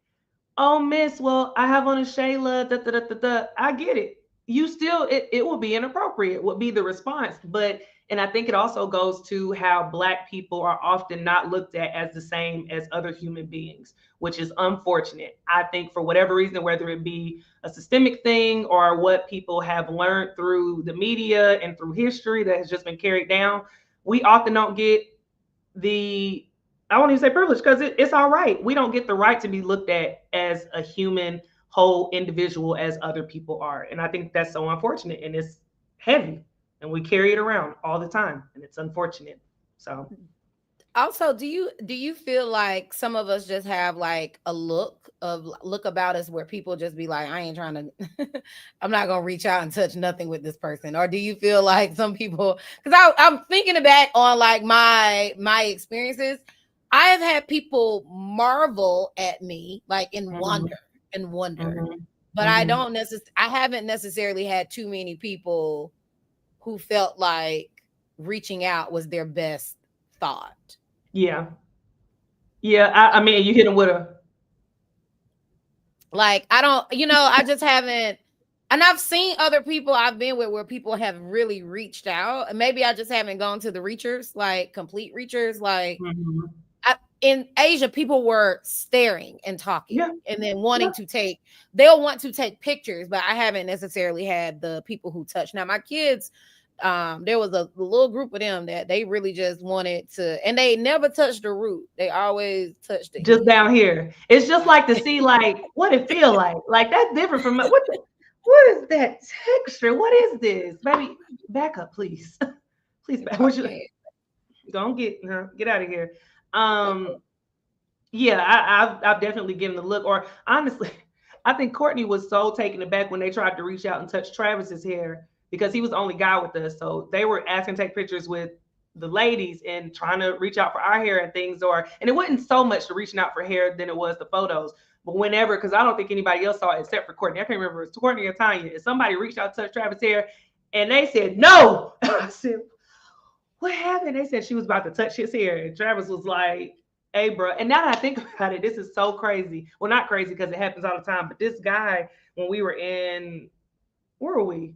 Oh, miss, well, I have on a Shayla, da, da, da, da, da. I get it. You still, it will be inappropriate, would be the response. But, and I think it also goes to how Black people are often not looked at as the same as other human beings, which is unfortunate. I think for whatever reason, whether it be a systemic thing or what people have learned through the media and through history that has just been carried down, we often don't get the, I won't even say privilege because it's all right. We don't get the right to be looked at as a human, whole individual as other people are. And I think that's so unfortunate and it's heavy and we carry it around all the time and it's unfortunate. So, also, do you feel like some of us just have like a look about us where people just be like, I ain't trying to I'm not gonna reach out and touch nothing with this person? Or do you feel like some people, because I'm thinking back on like my experiences, I have had people marvel at me like in mm-hmm, wonder. mm-hmm, But mm-hmm. I haven't necessarily had too many people who felt like reaching out was their best thought. Yeah. Yeah. I mean, you hit them with a Like, I don't, I just haven't. And I've seen other people I've been with where people have really reached out. And maybe I just haven't gone to the reachers, like complete reachers. Like, Mhm. in Asia, people were staring and talking Yeah, and then yeah. they'll want to take pictures, but I haven't necessarily had the people who touch. Now, my kids, there was a little group of them that they really just wanted to, and they never touched the root. They always touched the Just head. down here. It's just like to see like what it feel like. Like that's different from what is that texture? What is this? Baby, back up, please. Please You back. pop What your you head. don't get out of here. Okay. Um, yeah, I've definitely given the look. Or honestly, I think Courtney was so taken aback when they tried to reach out and touch Travis's hair because he was the only guy with us. So they were asking to take pictures with the ladies and trying to reach out for our hair and things. And it wasn't so much the reaching out for hair than it was the photos. But whenever, because I don't think anybody else saw it except for Courtney. I can't remember if it was Courtney or Tanya. If somebody reached out to touch Travis' hair and they said no, I said, what happened? They said she was about to touch his hair. And Travis was like, hey, bro. And now that I think about it, this is so crazy. Well, not crazy because it happens all the time, but this guy, when we were in, where were we?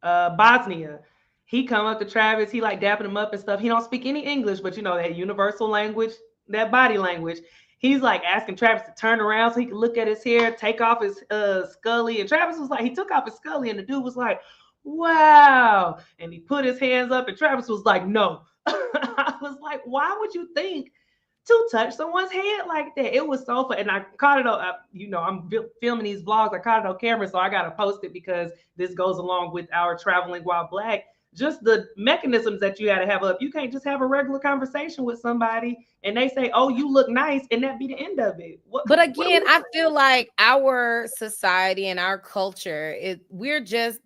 Bosnia. He come up to Travis, he like dapping him up and stuff. He don't speak any English, but you know that universal language, that body language. He's like asking Travis to turn around so he can look at his hair, take off his scully. And Travis was like, he took off his scully, and the dude was like, wow. And he put his hands up, and Travis was like, no. I was like, why would you think to touch someone's head like that? It was so fun. And I caught it on, I'm filming these vlogs. I caught it on camera, so I got to post it because this goes along with our traveling while black. Just the mechanisms that you got to have up. You can't just have a regular conversation with somebody and they say, "Oh, you look nice," and that be the end of it. But What are we again, I doing? feel like our society and our culture, we're just,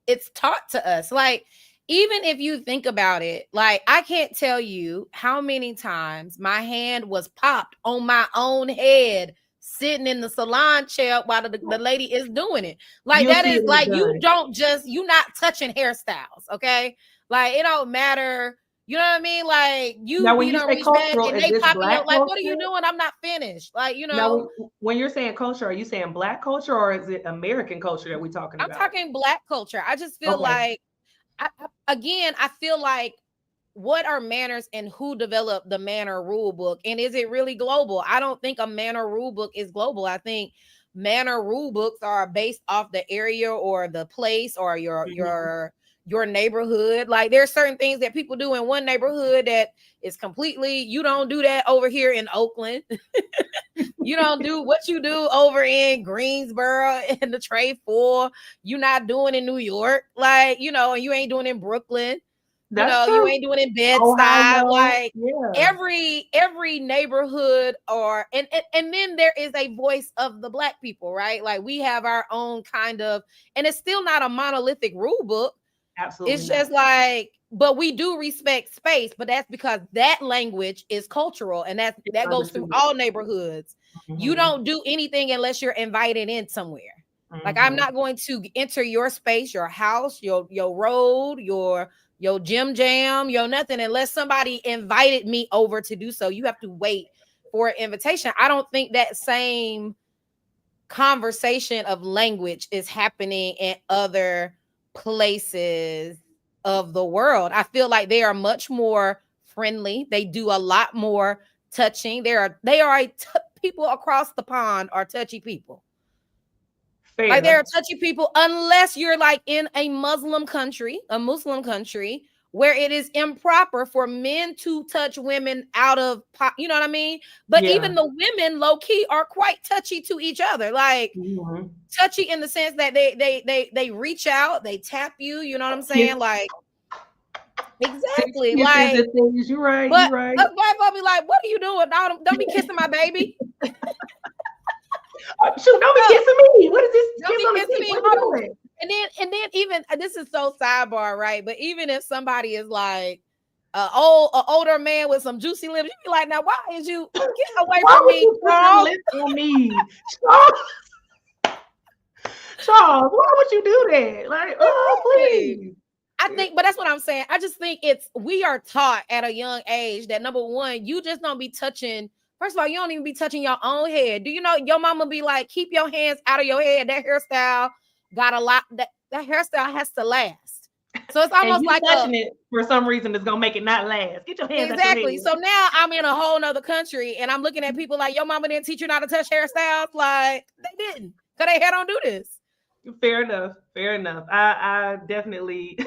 it's taught to us. Like, even if you think about it, like, I can't tell you how many times my hand was popped on my own head sitting in the salon chair while the lady is doing it. Like, You'll that see is it when it's like, done. you not touching hairstyles, okay? Like, it don't matter. You know what I mean? Like, Now, you when you don't say reach back cultural, and is they this popping your, black like, what are you culture? doing? I'm not finished. Like, Now, when you're saying culture, are you saying black culture or is it American culture that we're talking I'm about? talking black culture. I just feel Okay. like, again, I feel like, what are manners and who developed the manner rule book? And is it really global? I don't think a manner rule book is global. I think manner rule books are based off the area or the place or Mhm. your neighborhood. Like, there's certain things that people do in one neighborhood that is completely, you don't do that over here in Oakland. You don't do what you do over in Greensboro in the trade for. You're not doing in New York, like, and you ain't doing in Brooklyn. That's You true. ain't doing in Bed-Stuy. Ohio, Like, yeah. every neighborhood, or and then there is a voice of the black people, right? Like, we have our own kind of, and it's still not a monolithic rule book. Absolutely It's not. just like, but we do respect space, but that's because that language is cultural, and It's that goes through understood. all neighborhoods. You Mhm. don't do anything unless you're invited in somewhere. Like, I'm Mhm. not going to enter your space, your house, your road, your gym jam, your nothing, unless somebody invited me over to do so. You have to wait for an invitation. I don't think that same conversation of language is happening in other places of the world. I feel like they are much more friendly. They do a lot more touching. People across the pond are touchy people. Like, there are Fair. touchy people, unless you're like in a Muslim country, where it is improper for men to touch women out of, you know what I mean? But Yeah. even the women, low key, are quite touchy to each other. Like, Mhm. touchy in the sense that they reach out, they tap you. You know what I'm Kiss, saying? Like, exactly. kisses Like, and things. You're right. You're but right. black folk be like, "What are you doing? Don't be kissing my baby. Shoot, don't be Uh, kissing me. What is this Don't kiss be on the kissing cheek? me. What are Hold you on." doing? And then even, this is so sidebar, right? But even if somebody is like an older man with some juicy lips, you be like, "Now, why is you get away Why from would me, you put your Charles?" lips on me, Charles? Charles, why would you do that? Like, oh, Exactly. please. I think, but that's what I'm saying. I just think we are taught at a young age that, number one, you just don't be touching First of all, you don't even be touching your own head. Do you know your mama be like, keep your hands out of your head? That hairstyle got a lot. That hairstyle has to last. So it's And almost you like a touching it for some reason is gonna make it not last. Get your hands out your head. exactly. So now I'm in a whole nother country and I'm looking at people like your mama didn't teach you how to touch hairstyles. Like they didn't, cause they hair don't do this. Fair enough. Fair enough. I definitely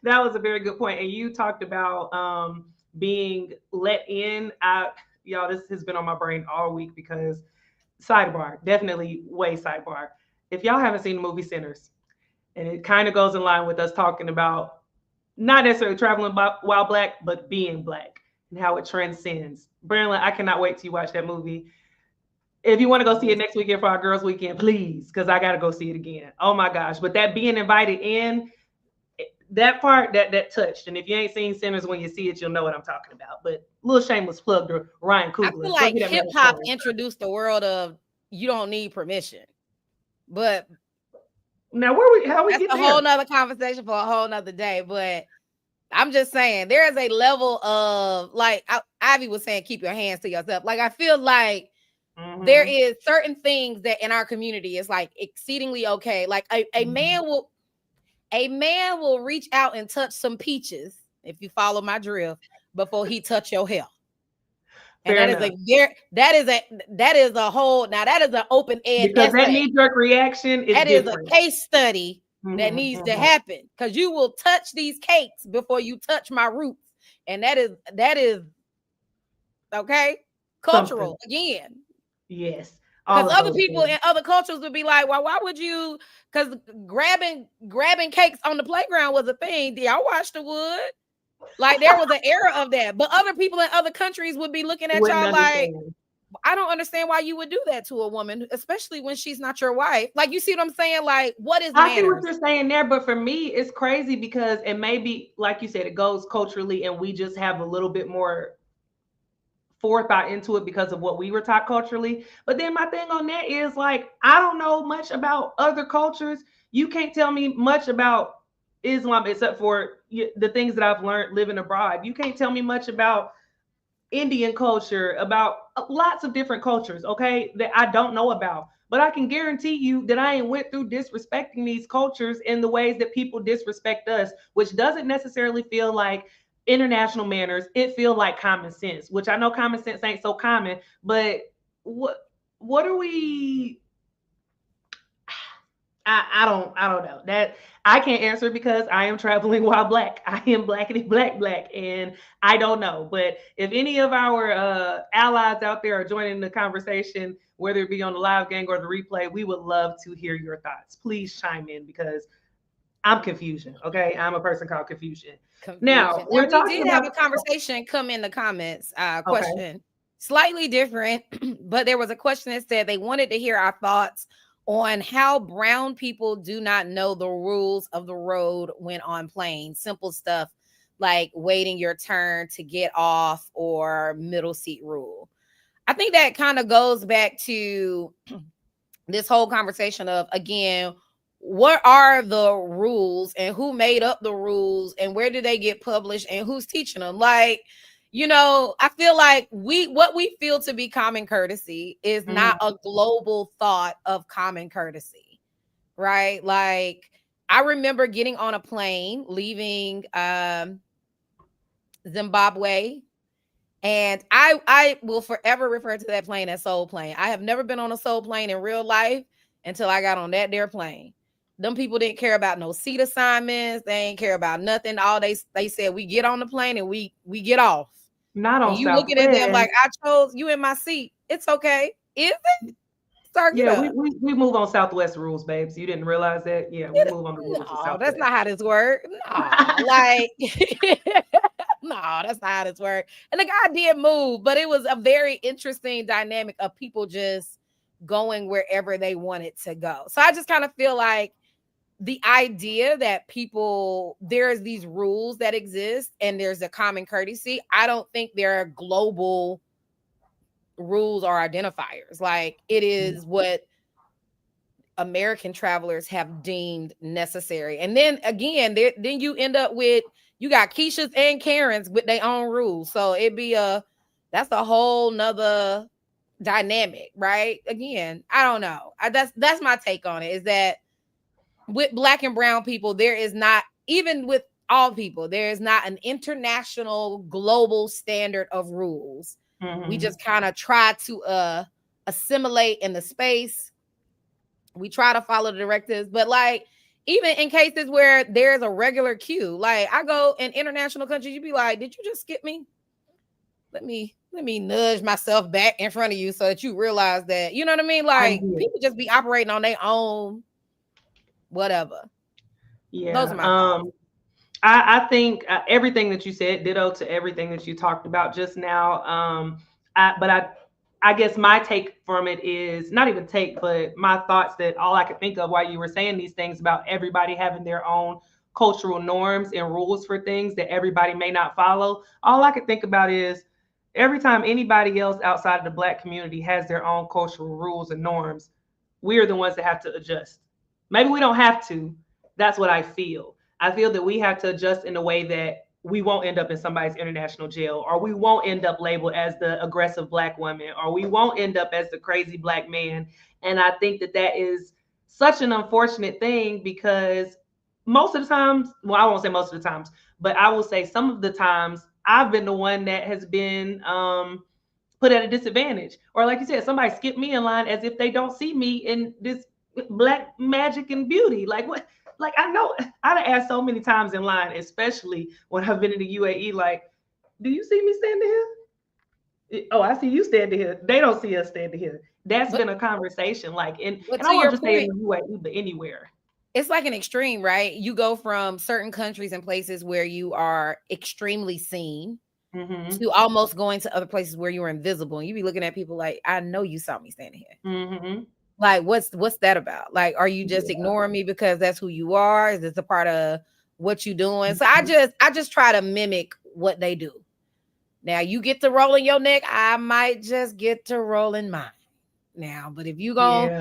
that was a very good point. And you talked about being let in. Y'all, this has been on my brain all week because sidebar, definitely way sidebar. If y'all haven't seen the movie Sinners, and it kind of goes in line with us talking about not necessarily traveling while black, but being black and how it transcends. Braylon, I cannot wait till you watch that movie. If you want to go see it next weekend for our girls' weekend, please, because I got to go see it again. Oh my gosh! But that being invited in, that part that touched. And if you ain't seen Sinners, when you see it, you'll know what I'm talking about. But little shameless plug to Ryan I feel Coogler. Go like get that hip man a hop story. introduced the world of you don't need permission, but Now, how we that's get a whole there? nother conversation for a whole nother day. But I'm just saying there is a level of like Ivy was saying, keep your hands to yourself. Like I feel like there Mm-hmm. is certain things that in our community is like exceedingly okay. Like Mm-hmm. a man will reach out and touch some peaches if you follow my drift before he touch your hair. And Fair that is enough. a very that is a whole now that is an open ed Because that essay. knee jerk reaction is That is a different. case study that Mm-hmm. needs to Mm-hmm. happen because you will touch these cakes before you touch my roots. And that is okay. Something. Cultural again. Yes. Because All of other those people in things. other cultures would be like, well, why would you? Because grabbing cakes on the playground was a thing. Do y'all watch the wood? Like there was an era of that. But other people in other countries would be looking at Wouldn't y'all like, understand. I don't understand why you would do that to a woman, especially when she's not your wife. Like, you see what I'm saying? Like, what is I see what manners? you're saying there, but for me, it's crazy because, and maybe, like you said, it goes culturally, and we just have a little bit more forethought into it because of what we were taught culturally. But then my thing on that is like, I don't know much about other cultures. You can't tell me much about Islam except for the things that I've learned living abroad. You can't tell me much about Indian culture, about lots of different cultures, okay, that I don't know about. But I can guarantee you that I ain't went through disrespecting these cultures in the ways that people disrespect us, which doesn't necessarily feel like international manners. It feel like common sense, which I know common sense ain't so common, but what are we I don't know that I can't answer because I am traveling while black. I am blackity black, and I don't know. But if any of our allies out there are joining the conversation, whether it be on the live gang or the replay, we would love to hear your thoughts. Please chime in because I'm confusion. Okay, I'm a person called confusion. Now Confusion. Now, we're we talking did have about a conversation come in the comments. okay. Question slightly different, but there was a question that said they wanted to hear our thoughts on how brown people do not know the rules of the road when on planes. Simple stuff like waiting your turn to get off or middle seat rule. I think that kind of goes back to this whole conversation of, again, what are the rules and who made up the rules and where do they get published and who's teaching them? Like, I feel like what we feel to be common courtesy is not Mhm. a global thought of common courtesy, right? Like, I remember getting on a plane leaving Zimbabwe, and I will forever refer to that plane as Soul Plane. I have never been on a Soul Plane in real life until I got on that there plane. Them people didn't care about no seat assignments. They ain't care about nothing. All they said, we get on the plane and we get off. Not And on you looking at them like, Southwest. I chose you in my seat. It's okay. Is it? Sir, get Yeah, we, up. we we move on Southwest rules, babes. You didn't realize that? Yeah, we move on the rules of No, that's Southwest. not how this works. No, like, no, that's not how this works. And the guy did move, but it was a very interesting dynamic of people just going wherever they wanted to go. So I just kind of feel like the idea that there's these rules that exist and there's a common courtesy. I don't think there are global rules or identifiers. Like, it is what American travelers have deemed necessary. And then again, then you end up with, you got Keisha's and Karen's with their own rules. So it'd be That's a whole nother dynamic, right? Again, I don't know. That's my take on it. Is that with black and brown people, there is not, even with all people, there is not an international global standard of rules. We Mm-hmm. just kind of try to assimilate in the space. We try to follow the directives, but like even in cases where there's a regular queue, like I go in international countries, you'd be like, did you just skip me? Let me nudge myself back in front of you so that you realize that, you know what I mean? I'm Like here. people just be operating on their own, whatever. Those are Yeah. my thoughts. I think everything that you said, ditto to everything that you talked about just now. I guess my take from it is not even take, but my thoughts that all I could think of while you were saying these things about everybody having their own cultural norms and rules for things that everybody may not follow. All I could think about is every time anybody else outside of the black community has their own cultural rules and norms, we're the ones that have to adjust. Maybe we don't have to. That's what I feel. I feel that we have to adjust in a way that we won't end up in somebody's international jail, or we won't end up labeled as the aggressive black woman, or we won't end up as the crazy black man. And I think that that is such an unfortunate thing because most of the times, well, I won't say most of the times, but I will say some of the times I've been the one that has been put at a disadvantage. Or like you said, somebody skip me in line as if they don't see me in this black magic and beauty. Like what? Like I know I've asked so many times in line, especially when I've been in the UAE. Like, do you see me standing here? Oh, I see you standing here. They don't see us standing here. That's But been a conversation. Like, but and I to won't your just say in point, the UAE, but anywhere. it's like an extreme, right? You go from certain countries and places where you are extremely seen Mm-hmm. to almost going to other places where you are invisible. And you be looking at people like, I know you saw me standing here. Mm-hmm. Like, what's that about? Like, are you just Yeah. ignoring me because that's who you are? Is this a part of what you doing? So I just try to mimic what they do. Now you get to rolling your neck, I might just get to rolling mine. Now, but Yeah. if you But gonna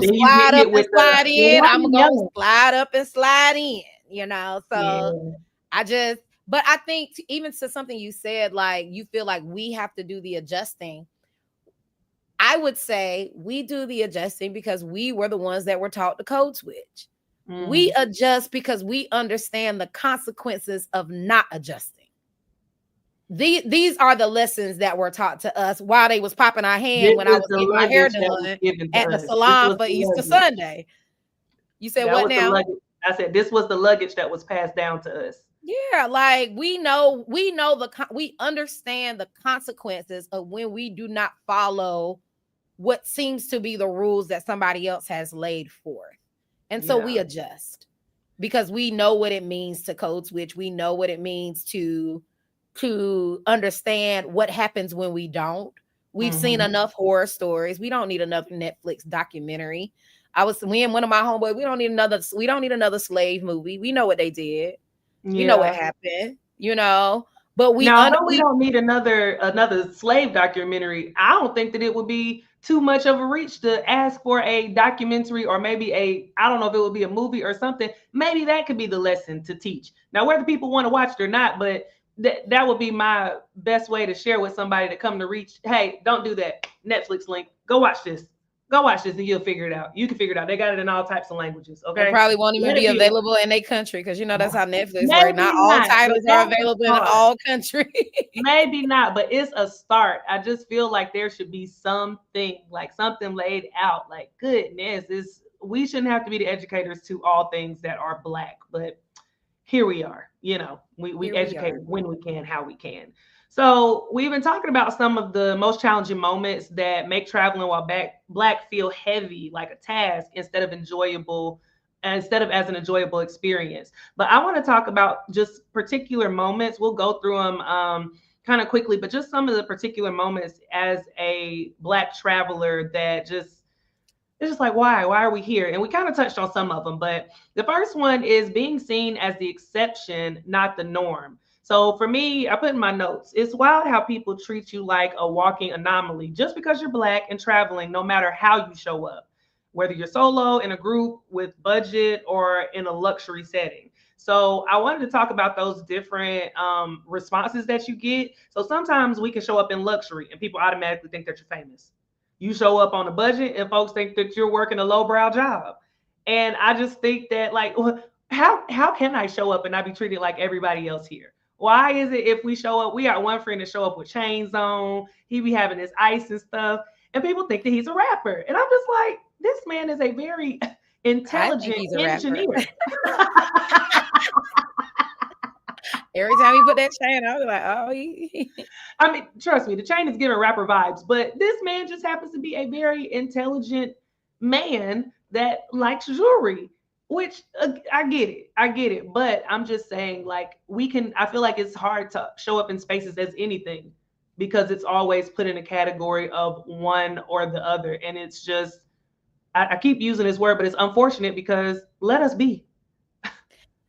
then you slide getting up it and with the slide well, in, why I'm you gonna yelling? slide up and slide in, you know. So Yeah. I just, but I think even to something you said, like you feel like we have to do the adjusting. I would say we do the adjusting because we were the ones that were taught to code switch. We Mm-hmm. adjust because we understand the consequences of not adjusting. These are the lessons that were taught to us while they was popping our hand This when I is was the getting my hair luggage that was done given to at the us. This salon was for the Easter luggage. Sunday. You said That what was the now? luggage. I said this was the luggage that was passed down to us. Yeah, like we know we understand the consequences of when we do not follow what seems to be the rules that somebody else has laid forth. And so we Yeah. adjust because we know what it means to code switch. We know what it means to understand what happens when we don't. We've seen Mm-hmm. enough horror stories. We don't need another Netflix documentary. I was we and one of my homeboys, we don't need another slave movie. We know what they did. We know what Yeah. happened, but Now, although we don't need another slave documentary, I don't think that it would be too much of a reach to ask for a documentary or maybe I don't know if it would be a movie or something. Maybe that could be the lesson to teach. Now, whether people want to watch it or not, but that would be my best way to share with somebody to come to reach. Hey, don't do that. Netflix link. Go watch this. Go watch this and you'll figure it out. You can figure it out. They got it in all types of languages. it Okay. probably won't even Let be it be. available in a country because that's how Netflix works. Not Maybe all not, but titles are that's a available in start. all countries. Maybe not, but it's a start. I just feel like there should be something, like something laid out. Like, goodness, this we shouldn't have to be the educators to all things that are black, but here we are. We Here we educate are. when we can, how we can. So we've been talking about some of the most challenging moments that make traveling while black feel heavy, like a task, instead of as an enjoyable experience. But I want to talk about just particular moments. We'll go through them kind of quickly, but just some of the particular moments as a black traveler that just it's just like why are we here, and we kind of touched on some of them, but the first one is being seen as the exception, not the norm. So for me, I put in my notes, it's wild how people treat you like a walking anomaly just because you're black and traveling, no matter how you show up, whether you're solo, in a group, with budget, or in a luxury setting. So I wanted to talk about those different responses that you get. So sometimes we can show up in luxury and people automatically think that you're famous. You show up on a budget and folks think that you're working a lowbrow job. And I just think that like, how can I show up and not be treated like everybody else here? Why is it if we show up, we got one friend that show up with chains on, he be having his ice and stuff, and people think that he's a rapper. And I'm just like, this man is a very I think intelligent he's a rapper. engineer. Every time he put that chain on, I was like, oh, I mean, trust me, the chain is giving rapper vibes, but this man just happens to be a very intelligent man that likes jewelry, which I get it. I get it. But I'm just saying, like, I feel like it's hard to show up in spaces as anything because it's always put in a category of one or the other. And it's just, I keep using this word, but it's unfortunate because let us be.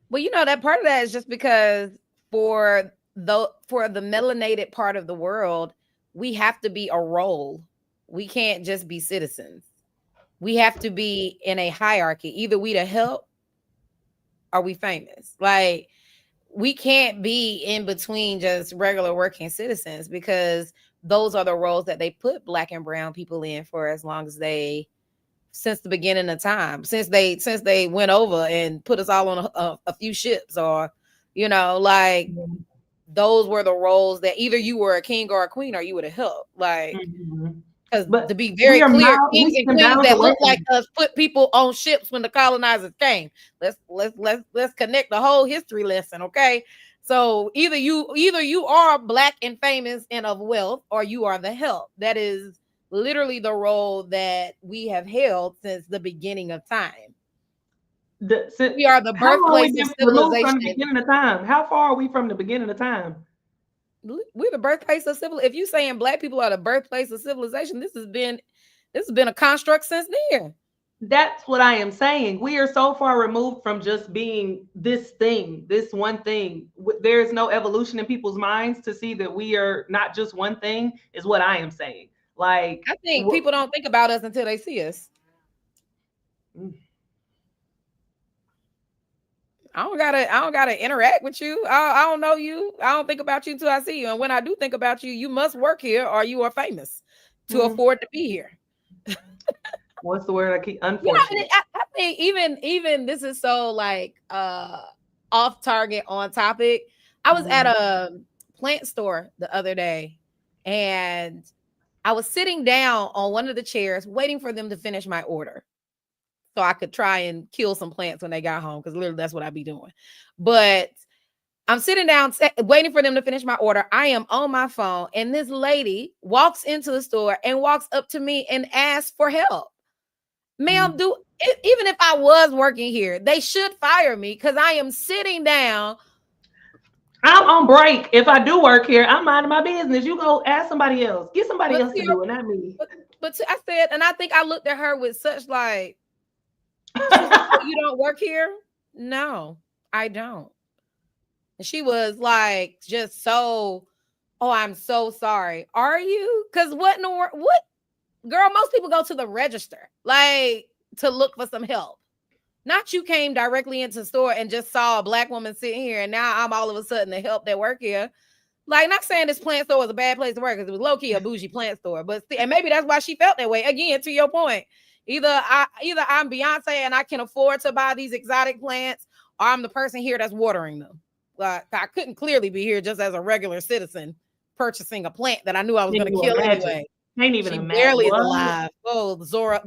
well, that part of that is just because for the melanated part of the world, we have to be a role. We can't just be citizens. We have to be in a hierarchy. Either we the help or we famous. Like we can't be in between just regular working citizens because those are the roles that they put black and brown people in for as long as since the beginning of time, since they went over and put us all on a few ships or, like those were the roles that either you were a king or a queen or you would have helped. Like, because to be very clear, kings and queens that look like us put people on ships when the colonizers came. Let's connect the whole history lesson, okay? So either you are black and famous and of wealth, or you are the help. That is literally the role that we have held since the beginning of time. We are the birthplace of civilization. From the beginning of time. How far are we from the beginning of time? We're the birthplace of civilization. If you're saying black people are the birthplace of civilization, this has been a construct since then. That's what I am saying. We are so far removed from just being this thing, this one thing. There is no evolution in people's minds to see that we are not just one thing, is what I am saying. Like, I think people don't think about us until they see us. I don't gotta interact with you. I don't know you. I don't think about you until I see you. And when I do think about you, you must work here or you are famous to afford to be here. What's the word I keep? Unfortunate. I think even this is so like off target, on topic. I was at a plant store the other day and I was sitting down on one of the chairs waiting for them to finish my order so I could try and kill some plants when they got home, because literally that's what I'd be doing. But I'm sitting down waiting for them to finish my order. I am on my phone and this lady walks into the store and walks up to me and asks for help. Ma'am, even if I was working here, they should fire me because I am sitting down. I'm on break. If I do work here, I'm minding my business. You go ask somebody else. Get somebody else to do it, not me. But I said, and I think I looked at her with such like, oh, you don't work here? No, I don't. And she was like, just so, oh, I'm so sorry. Are you? Because what in the world? What? Girl, most people go to the register, like, to look for some help. Not you came directly into the store and just saw a black woman sitting here, and now I'm all of a sudden the help that work here. Like, not saying this plant store was a bad place to work, because it was low-key a bougie plant store. But and maybe that's why she felt that way. Again, to your point, either I'm Beyonce and I can afford to buy these exotic plants, or I'm the person here that's watering them. Like, I couldn't clearly be here just as a regular citizen purchasing a plant that I knew I was going to kill anyway. Can't even imagine. Barely is alive. Oh, Zola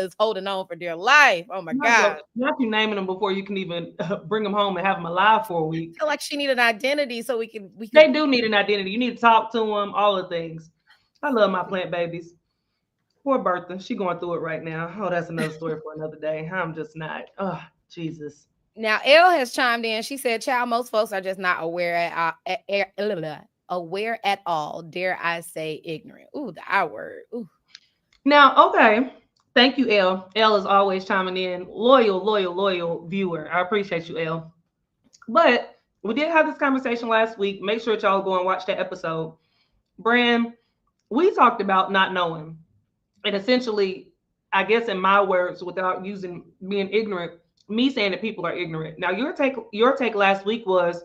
is holding on for dear life. Oh my God. Not you naming them before you can even bring them home and have them alive for a week. I feel like she needed an identity so we can. They do need an identity. You need to talk to them, all the things. I love my plant babies. Poor Bertha. She going through it right now. Oh, that's another story for another day. I'm just not. Oh, Jesus. Now, Elle has chimed in. She said, child, most folks are just not aware at all. Dare I say ignorant? Ooh, the I word. Ooh. Now, okay. Thank you, Elle. Elle is always chiming in. Loyal viewer. I appreciate you, Elle. But we did have this conversation last week. Make sure y'all go and watch that episode. Bran, we talked about not knowing. And essentially, I guess in my words, without being ignorant, me saying that people are ignorant. Now your take last week was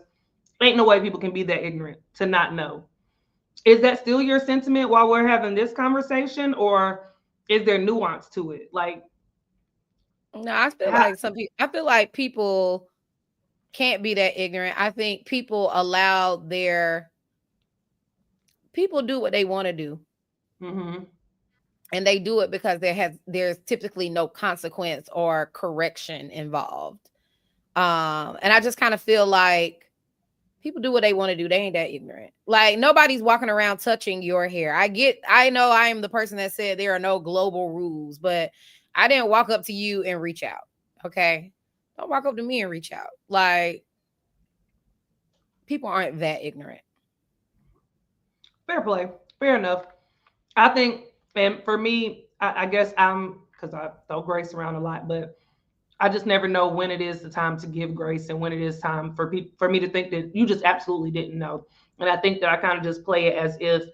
ain't no way people can be that ignorant to not know. Is that still your sentiment while we're having this conversation, or is there nuance to it? Like, No, I feel how, like some people. I feel like people can't be that ignorant. I think people allow their people do what they want to do, mm-hmm, and they do it because there's typically no consequence or correction involved. And I just kind of feel like people do what they want to do. They ain't that ignorant. Like nobody's walking around touching your hair. I know I am the person that said there are no global rules, but I didn't walk up to you and reach out. Okay. Don't walk up to me and reach out. Like people aren't that ignorant. fair play, fair enough. I think, and for me, I guess I'm because I throw grace around a lot, but I just never know when it is the time to give grace and when it is time for people for me to think that you just absolutely didn't know. And I think that I kind of just play it as if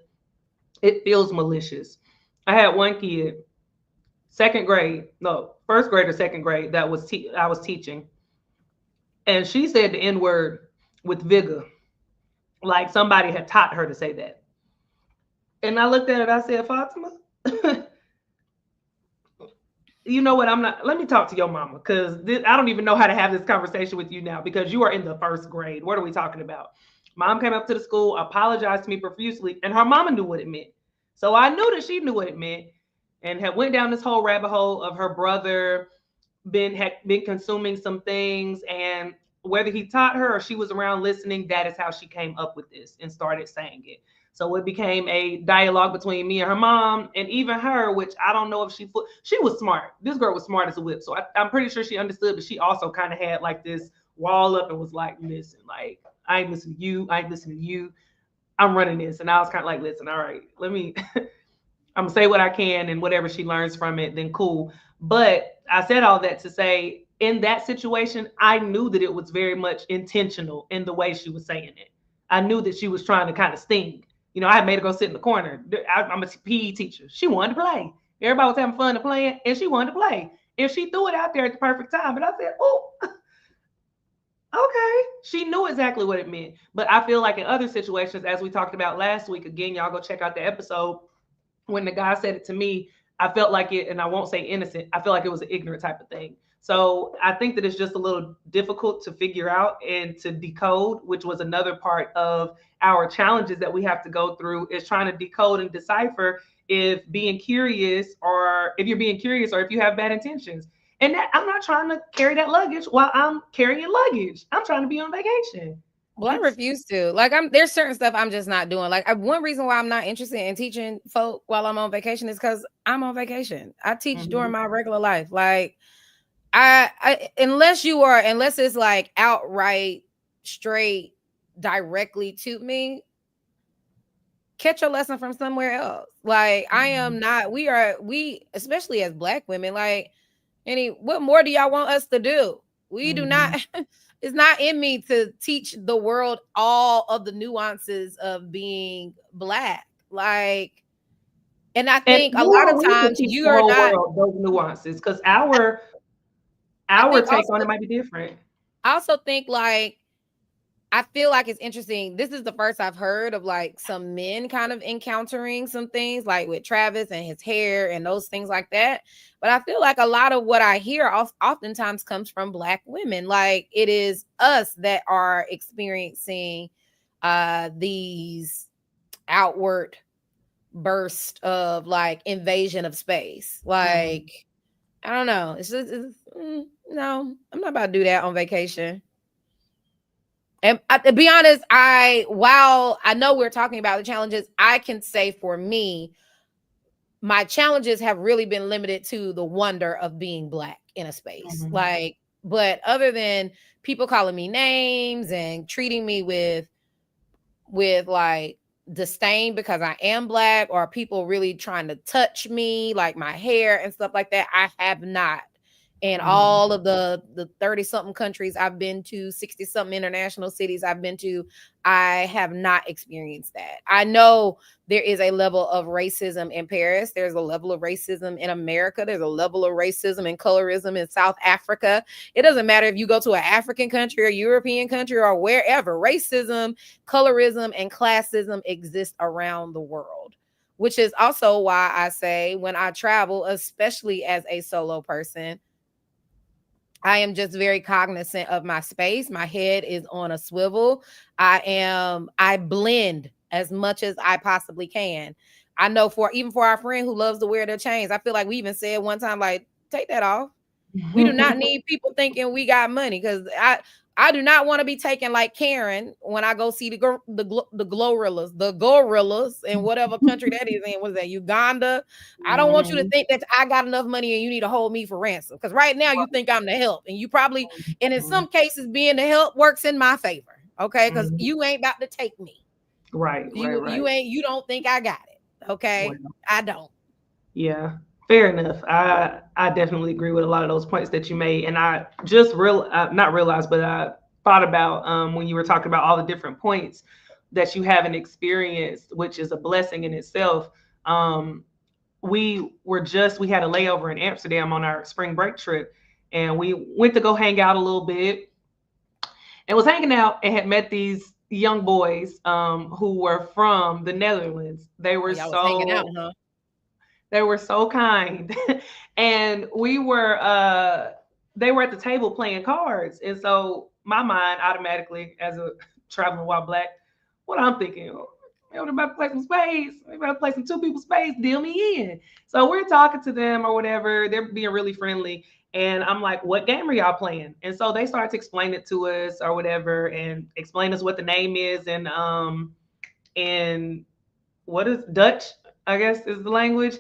it feels malicious. I had one kid, second grade, no, first grade or second grade, that I was teaching, and she said the N word with vigor, like somebody had taught her to say that. And I looked at it, I said, Fatima, you know what? I'm not. Let me talk to your mama because I don't even know how to have this conversation with you now because you are in the first grade. What are we talking about? Mom came up to the school, apologized to me profusely, and her mama knew what it meant. So I knew that she knew what it meant, and had went down this whole rabbit hole of her brother had been consuming some things, and whether he taught her or she was around listening, that is how she came up with this and started saying it. So it became a dialogue between me and her mom, and even her, which I don't know if she was smart. This girl was smart as a whip, so I'm pretty sure she understood. But she also kind of had like this wall up and was like, "Listen, like I ain't listening to you. I ain't listening to you. I'm running this." And I was kind of like, "Listen, all right, let me I'm gonna say what I can, and whatever she learns from it, then cool." But I said all that to say, in that situation, I knew that it was very much intentional in the way she was saying it. I knew that she was trying to kind of sting. You know, I had made her go sit in the corner. I'm a PE teacher. She wanted to play. Everybody was having fun to playing, and she wanted to play. And she threw it out there at the perfect time. And I said, "Oh, okay." She knew exactly what it meant. But I feel like in other situations, as we talked about last week, again, y'all go check out the episode when the guy said it to me, I felt like it, and I won't say innocent, I feel like it was an ignorant type of thing. So I think that it's just a little difficult to figure out and to decode, which was another part of our challenges that we have to go through is trying to decode and decipher if being curious or if you're being curious or if you have bad intentions. And that I'm not trying to carry that luggage while I'm carrying luggage. I'm trying to be on vacation. Well, I It's refuse to. Like there's certain stuff I'm just not doing. Like one reason why I'm not interested in teaching folk while I'm on vacation is because I'm on vacation. I teach during mhm. my regular life. Like unless it's like outright straight directly to me, catch a lesson from somewhere else. Like I am not, we especially as black women, like what more do y'all want us to do? We do Mhm. not it's not in me to teach the world all of the nuances of being black. Like, and I And think a you lot of don't need to times teach the you are whole not, world those nuances because I our think take also on it might be different. I also think like I feel like it's interesting. This is the first I've heard of like some men kind of encountering some things like with Travis and his hair and those things like that. But I feel like a lot of what I hear oftentimes comes from black women. Like it is us that are experiencing these outward burst of like invasion of space. Mhm. Like I don't know. No, I'm not about to do that on vacation. And to be honest, while I know we're talking about the challenges, I can say for me, my challenges have really been limited to the wonder of being black in a space. Mhm. Like, but other than people calling me names and treating me with like disdain because I am black, or people really trying to touch me, like my hair and stuff like that, I have not And all of the 30 something countries I've been to, 60 something international cities I've been to, I have not experienced that. I know there is a level of racism in Paris. There's a level of racism in America. There's a level of racism and colorism in South Africa. It doesn't matter if you go to an African country or European country or wherever. Racism, colorism, and classism exist around the world, which is also why I say when I travel, especially as a solo person, I am just very cognizant of my space. My head is on a swivel. I blend as much as I possibly can. I know for even for our friend who loves to wear their chains, I feel like we even said one time, like, take that off. We do not need people thinking we got money, because I do not want to be taken like Karen when I go see the gorillas in whatever country that is in. What is that, Uganda? I don't want you to think that I got enough money and you need to hold me for ransom, because right now you think I'm the help, and you probably, and in some cases being the help works in my favor. Okay, because you ain't about to take me. Right, right, right. You don't think I got it. Okay, Well, I don't. yeah, fair enough. I definitely agree with a lot of those points that you made, and I just not realized, but I thought about when you were talking about all the different points that you haven't experienced, which is a blessing in itself. Um, we had a layover in Amsterdam on our spring break trip, and we went to go hang out a little bit, and was hanging out and had met these young boys who were from the Netherlands. Oh, y'all was hanging out, huh? They were so kind. And they were at the table playing cards. And so my mind automatically, as a traveling while black, what I'm thinking, oh, we're about to play some spades. We're about to play some two people spades, deal me in. So we're talking to them or whatever. They're being really friendly. And I'm like, what game are y'all playing? And so they started to explain it to us or whatever, and explain us what the name is, and what is Dutch, I guess is the language.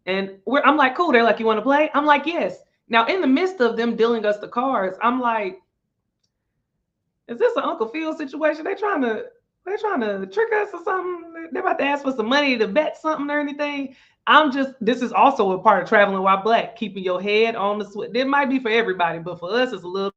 And I'm like, cool. They're like, you want to play? I'm like, yes. Now, in the midst of them dealing us the cards, I'm like, is this an Uncle Phil situation? They trying to trick us or something? They're about to ask for some money to bet something or anything. This is also a part of traveling while black, keeping your head on the switch. It might be for everybody, but for us, it's a little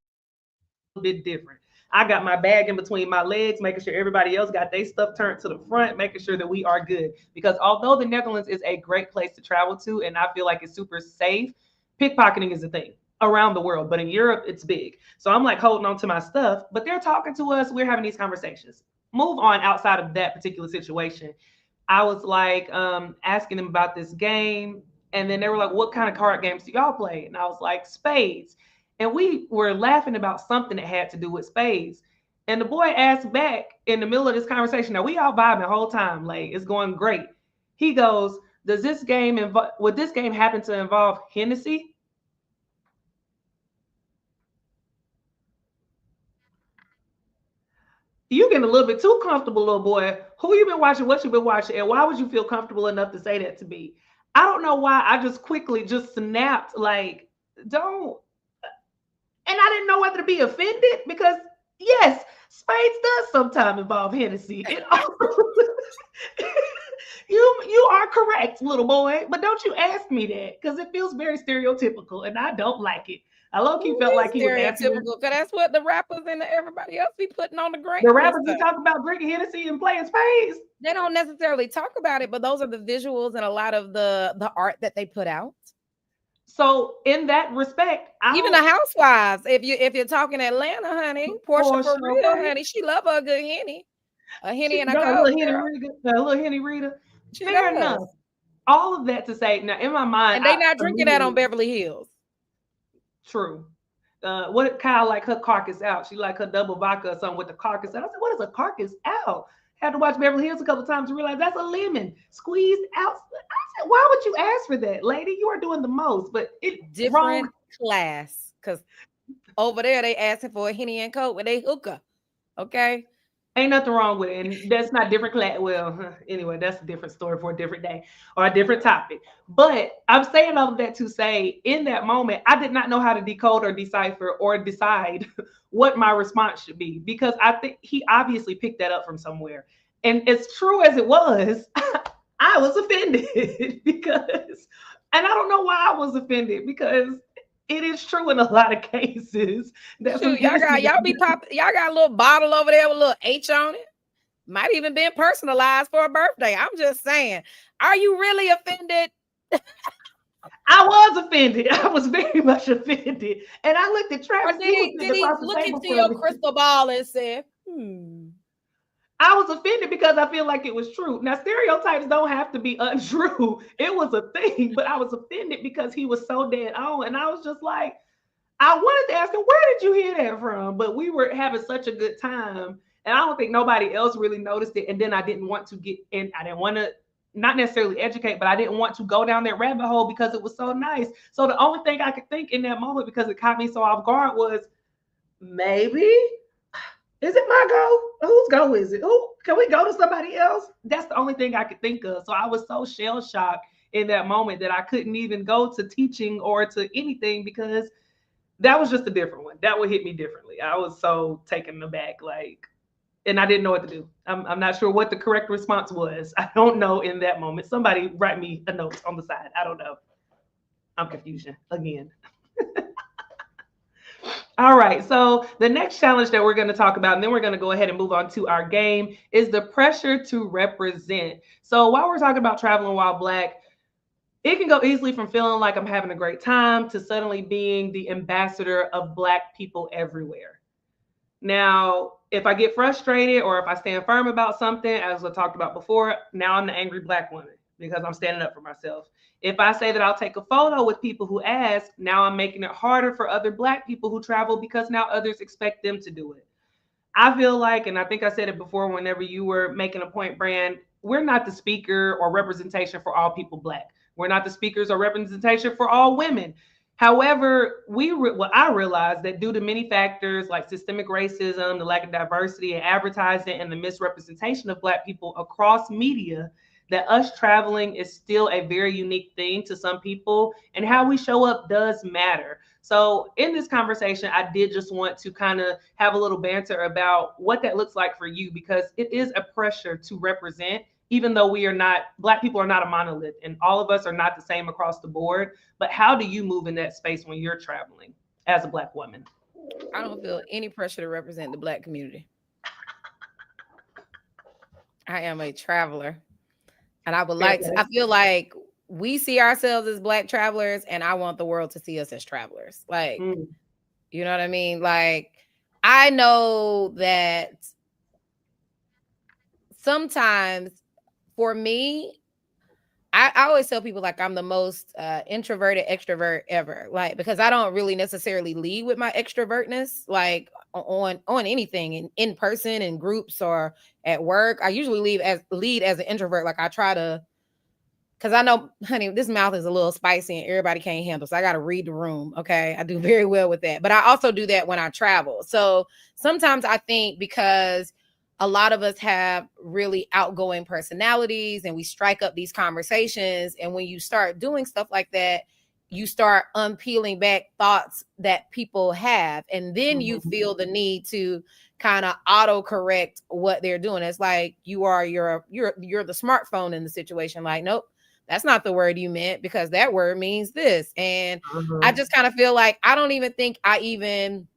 bit different. I got my bag in between my legs, making sure everybody else got their stuff turned to the front, making sure that we are good. Because although the Netherlands is a great place to travel to, and I feel like it's super safe, pickpocketing is a thing around the world. But in Europe, it's big. So I'm like holding on to my stuff, but they're talking to us. We're having these conversations. Move on outside of that particular situation. I was like asking them about this game, and then they were like, "What kind of card games do y'all play?" And I was like, "Spades." And we were laughing about something that had to do with spades. And the boy asked back in the middle of this conversation. Now we all vibing the whole time, like it's going great. He goes, would this game happen to involve Hennessy? You getting a little bit too comfortable, little boy. Who you been watching? What you been watching? And why would you feel comfortable enough to say that to me? I don't know why. I just quickly just snapped like, don't. And I didn't know whether to be offended because yes, spades does sometimes involve Hennessy. You are correct, little boy, but don't you ask me that because it feels very stereotypical and I don't like it. I low key felt It is like he was asking me. stereotypical, because that's what the rappers and everybody else be putting on the gram The and rappers be stuff. talking about drinking Hennessy and playing spades. They don't necessarily talk about it, but those are the visuals and a lot of the art that they put out. So in that respect, I Even the don't housewives, if you're talking Atlanta, honey, Portia for for sure. real, honey, she love her a good henny, a henny She and a got a coke, little Henny girl. Rita, a little Henny Rita. She Fair enough. does, All of that to say, now in my mind, and they I not drinking that on immediately Beverly Hills. true. What Kyle like her carcass out? She like her double vodka or something with the carcass out. I said, what is a carcass out? Had to watch Beverly Hills a couple times to realize that's a lemon squeezed out. I said, why would you ask for that, lady? You are doing the most, but it wrong. Different class, because over there they asking for a henny and coke with a hookah. Okay, Ain't nothing wrong with it. And that's not different class. Well, anyway, that's a different story for a different day or a different topic. But I'm saying all of that to say in that moment, I did not know how to decode or decipher or decide what my response should be because I think he obviously picked that up from somewhere. And as true as it was, I was offended because, and I don't know why I was offended because It is true in a lot of cases that some Shoot, y'all got innocent. y'all be pop. Y'all got a little bottle over there with a little H on it. Might even been personalized for a birthday. I'm just saying. Are you really offended? I was offended. I was very much offended. And I looked at Or Travis. did He was he sitting did he across the look table into from your me. crystal ball and say, hmm? I was offended because I feel like it was true. Now, stereotypes don't have to be untrue. It was a thing, but I was offended because he was so dead on. And I was just like, I wanted to ask him, where did you hear that from? But we were having such a good time. And I don't think nobody else really noticed it. And then I didn't want to get in, I didn't want to not necessarily educate, but I didn't want to go down that rabbit hole because it was so nice. So the only thing I could think in that moment, because it caught me so off guard, was maybe is it my go? Whose go is it? Who can we go to somebody else? That's the only thing I could think of. So I was so shell shocked in that moment that I couldn't even go to teaching or to anything because that was just a different one. That would hit me differently. I was so taken aback, like, and I didn't know what to do. I'm not sure what the correct response was. I don't know in that moment. Somebody write me a note on the side. I don't know. I'm confusion again. All right. So the next challenge that we're going to talk about, and then we're going to go ahead and move on to our game, is the pressure to represent. So while we're talking about traveling while Black, it can go easily from feeling like I'm having a great time to suddenly being the ambassador of Black people everywhere. Now, if I get frustrated or if I stand firm about something, as I talked about before, now I'm the angry Black woman because I'm standing up for myself. If I say that I'll take a photo with people who ask, now I'm making it harder for other Black people who travel because now others expect them to do it. I feel like, and I think I said it before whenever you were making a point, Brand, we're not the speaker or representation for all people Black. We're not the speakers or representation for all women. However, I realized that due to many factors like systemic racism, the lack of diversity in advertising, and the misrepresentation of Black people across media, that us traveling is still a very unique thing to some people, and how we show up does matter. So, in this conversation, I did just want to kind of have a little banter about what that looks like for you because it is a pressure to represent, even though we are not, Black people are not a monolith and all of us are not the same across the board. But how do you move in that space when you're traveling as a Black woman? I don't feel any pressure to represent the Black community. I am a traveler. And I would Fair like to, play. I feel like we see ourselves as Black travelers, and I want the world to see us as travelers. Like, Mm, you know what I mean? Like, I know that sometimes for me, I always tell people like I'm the most introverted extrovert ever. Like, because I don't really necessarily lead with my extrovertness, like on anything in person, in groups, or at work. I usually lead as an introvert. Like, I try to, because I know, honey, this mouth is a little spicy and everybody can't handle. So I got to read the room. Okay. I do very well with that. But I also do that when I travel. So sometimes I think because a lot of us have really outgoing personalities and we strike up these conversations. And when you start doing stuff like that, you start unpeeling back thoughts that people have. And then you mhm, feel the need to kind of auto correct what they're doing. It's like you're the smartphone in the situation. Like, nope, that's not the word you meant because that word means this. And I mhm, just kind of feel like I don't even think I even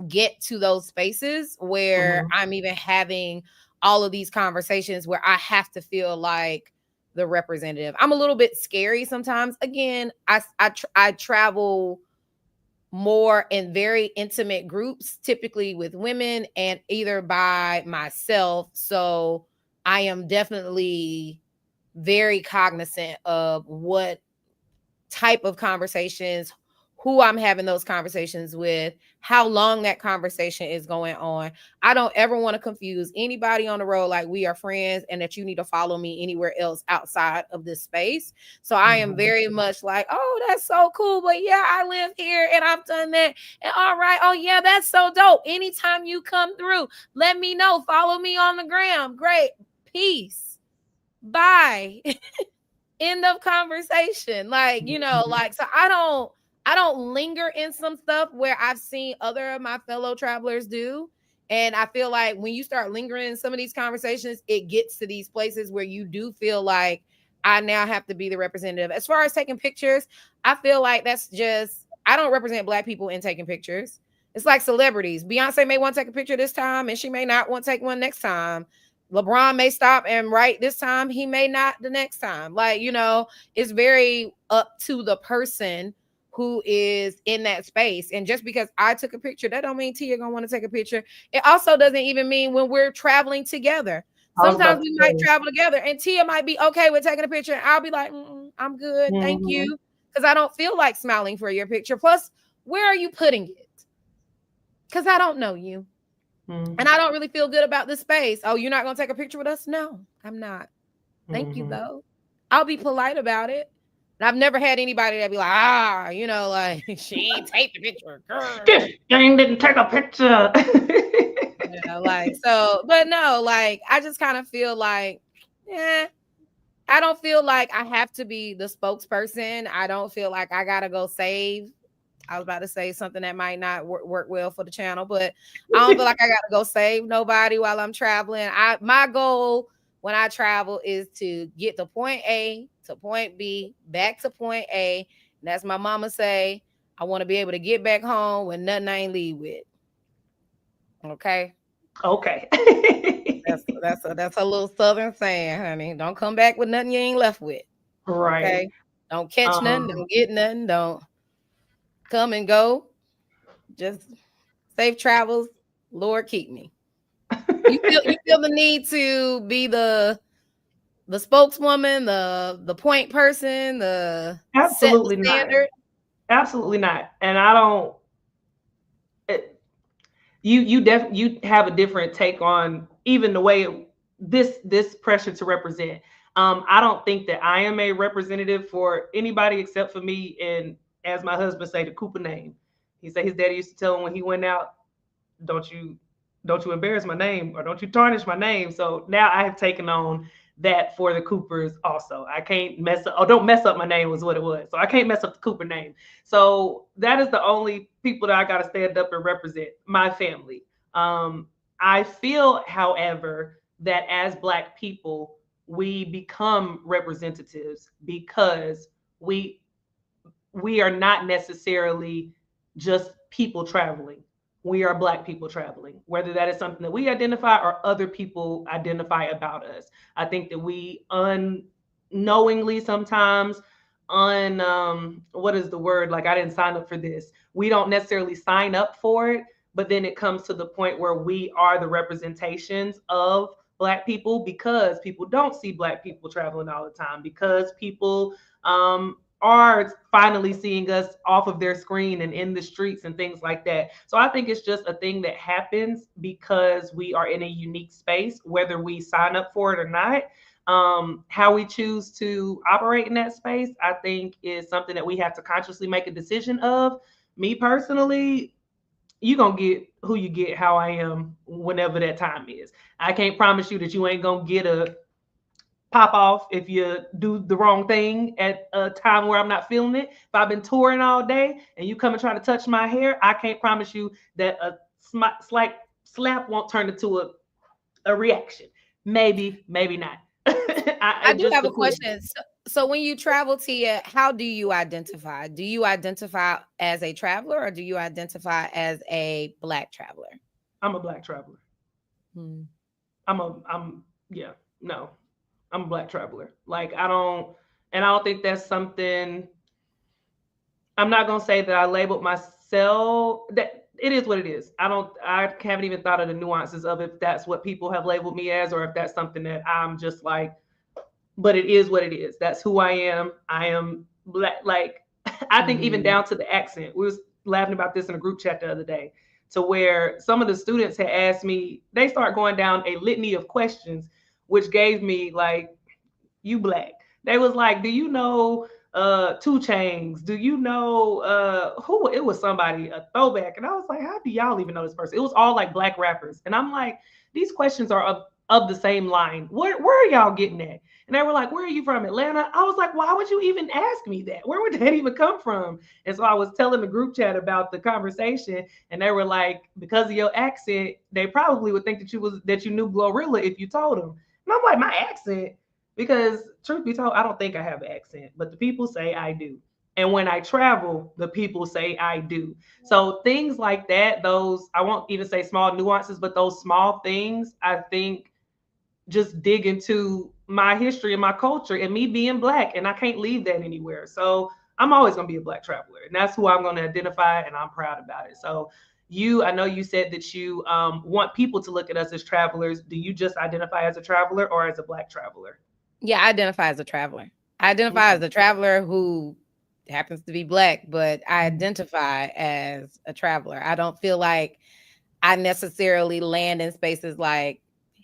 get to those spaces where mhm, I'm even having all of these conversations where I have to feel like the representative. I'm a little bit scary sometimes. Again, I travel more in very intimate groups, typically with women and either by myself. So I am definitely very cognizant of what type of conversations, who I'm having those conversations with, how long that conversation is going on. I don't ever want to confuse anybody on the road like we are friends and that you need to follow me anywhere else outside of this space. So I am mhm, very much like, oh, that's so cool. But yeah, I live here and I've done that. And all right. Oh, yeah, that's so dope. Anytime you come through, let me know. Follow me on the gram. Great. Peace. Bye. End of conversation. Like, mhm, like, so I don't linger in some stuff where I've seen other of my fellow travelers do. And I feel like when you start lingering in some of these conversations, it gets to these places where you do feel like I now have to be the representative. As far as taking pictures, I feel like that's just I don't represent black people in taking pictures. It's like celebrities. Beyonce may want to take a picture this time and she may not want to take one next time. LeBron may stop and write this time. He may not the next time. Like, it's very up to the person who is in that space. And just because I took a picture, that don't mean Tia gonna want to take a picture. It also doesn't even mean when we're traveling together. I was Sometimes about to we might say. travel together and Tia might be okay with taking a picture. And I'll be like, I'm good. Thank Mhm, you. Because I don't feel like smiling for your picture. Plus, where are you putting it? Because I don't know you. And mhm, I don't really feel good about this space. Oh, you're not going to take a picture with us? No, I'm not. Thank you, mhm. though. I'll be polite about it. And I've never had anybody that be like, like, she ain't take the picture. This Grr. thing didn't take a picture. Like, so, but no, like, I just kind of feel like, yeah, I don't feel like I have to be the spokesperson. I don't feel like I got to go save. I was about to say something that might not work well for the channel, but I don't feel like I got to go save nobody while I'm traveling. My goal when I travel is to get to point A to point B, back to point A. And as my mama say, I want to be able to get back home with nothing I ain't leave with. Okay. Okay. That's a little southern saying, honey. Don't come back with nothing you ain't left with. Right. Okay. Don't catch nothing. Um, Don't get nothing. Don't come and go. Just safe travels. Lord keep me. You feel the need to be the spokeswoman, the point person, the set the absolutely not. standard. Absolutely not. And I don't. It, you have a different take on even the way this pressure to represent. I don't think that I am a representative for anybody except for me. And as my husband say, the Cooper name. He said his daddy used to tell him when he went out, don't you don't you embarrass my name or don't you tarnish my name. So now I have taken on that for the Coopers also. I can't mess up, oh, don't mess up my name was what it was. So I can't mess up the Cooper name. So that is the only people that I got to stand up and represent my family. I feel, however, that as Black people, we become representatives because we we are not necessarily just people traveling. We are Black people traveling, whether that is something that we identify or other people identify about us. I think that we unknowingly sometimes what is the word, like I didn't sign up for this, we don't necessarily sign up for it, but then it comes to the point where we are the representations of Black people because people don't see Black people traveling all the time, because people are finally seeing us off of their screen and in the streets and things like that. So I think it's just a thing that happens because we are in a unique space, whether we sign up for it or not. How we choose to operate in that space, I think, is something that we have to consciously make a decision of. Me personally, you gonna get who you get, how I am, whenever that time is. I can't promise you that you ain't gonna get a pop off if you do the wrong thing at a time where I'm not feeling it. If I've been touring all day and you come and try to touch my hair, I can't promise you that a slight slap won't turn into a reaction. Maybe, maybe not. I It do just have a depends. question. So when you travel, Tia, how do you identify? Do you identify as a traveler or do you identify as a Black traveler? I'm a Black traveler. Hmm. I'm yeah, no. I'm a Black traveler. Like I don't think that's something. I'm not gonna say that I labeled myself. That it is what it is. I haven't even thought of the nuances of if that's what people have labeled me as, or if that's something that I'm just like. But it is what it is. That's who I am. I am Black. Like I think even Mhm. down to the accent. We was laughing about this in a group chat the other day, to where some of the students had asked me. They start going down a litany of questions, which gave me like, you Black. They was like, do you know Two Chains? Do you know who, it was somebody, a throwback? And I was like, how do y'all even know this person? It was all like Black rappers. And I'm like, these questions are of the same line. Where are y'all getting at? And they were like, where are you from? Atlanta? I was like, why would you even ask me that? Where would that even come from? And so I was telling the group chat about the conversation, and they were like, because of your accent, they probably would think that you knew Glorilla if you told them. And I'm like, my accent? Because truth be told, I don't think I have an accent, but the people say I do. And when I travel, the people say I do. So things like that, those, I won't even say small nuances, but those small things, I think just dig into my history and my culture and me being black, and I can't leave that anywhere. So I'm always going to be a black traveler, and that's who I'm going to identify, and I'm proud about it. So you, I know you said that you want people to look at us as travelers. Do you just identify as a traveler or as a black traveler? Yeah, I identify as a traveler. I identify Okay. as a traveler who happens to be black, but I identify as a traveler. I don't feel like I necessarily land in spaces like,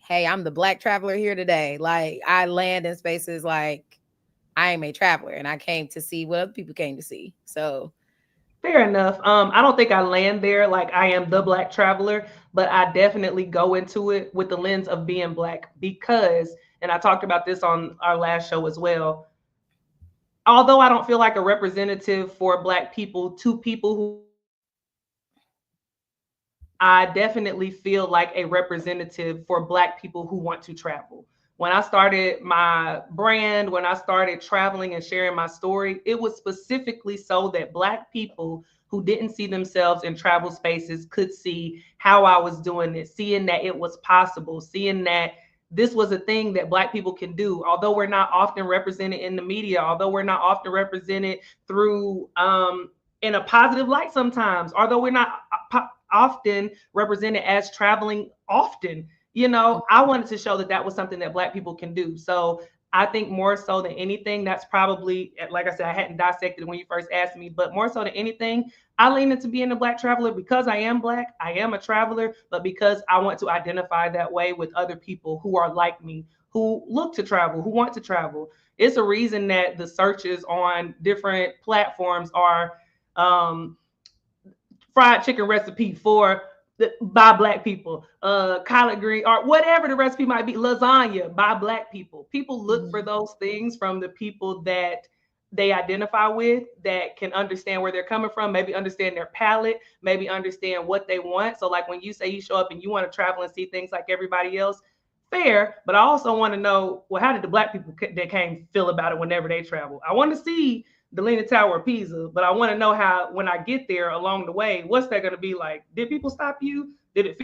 hey, I'm the black traveler here today. Like, I land in spaces like I am a traveler and I came to see what other people came to see. So Fair enough. I don't think I land there like I am the black traveler, but I definitely go into it with the lens of being black because, and I talked about this on our last show as well, although I don't feel like a representative for black people to people who I definitely feel like a representative for Black people who want to travel. When I started my brand, when I started traveling and sharing my story, it was specifically so that Black people who didn't see themselves in travel spaces could see how I was doing it, seeing that it was possible, seeing that this was a thing that Black people can do. Although we're not often represented in the media, although we're not often represented through in a positive light sometimes, although we're not often represented as traveling often. You know, I wanted to show that that was something that Black people can do. So I think more so than anything, that's probably, like I said, I hadn't dissected it when you first asked me, but more so than anything, I lean into being a Black traveler because I am Black. I am a traveler, but because I want to identify that way with other people who are like me, who look to travel, who want to travel. It's a reason that the searches on different platforms are um, fried chicken recipe for by Black people, collard green, or whatever the recipe might be, lasagna by Black people. People look for mhm. those things from the people that they identify with, that can understand where they're coming from, maybe understand their palate, maybe understand what they want. So, like when you say you show up and you want to travel and see things like everybody else, fair. But I also want to know, well, how did the Black people that came feel about it whenever they travel? I want to see the Leaning Tower of Pisa, but I want to know how, when I get there along the way, what's that going to be like? Did people stop you? Did it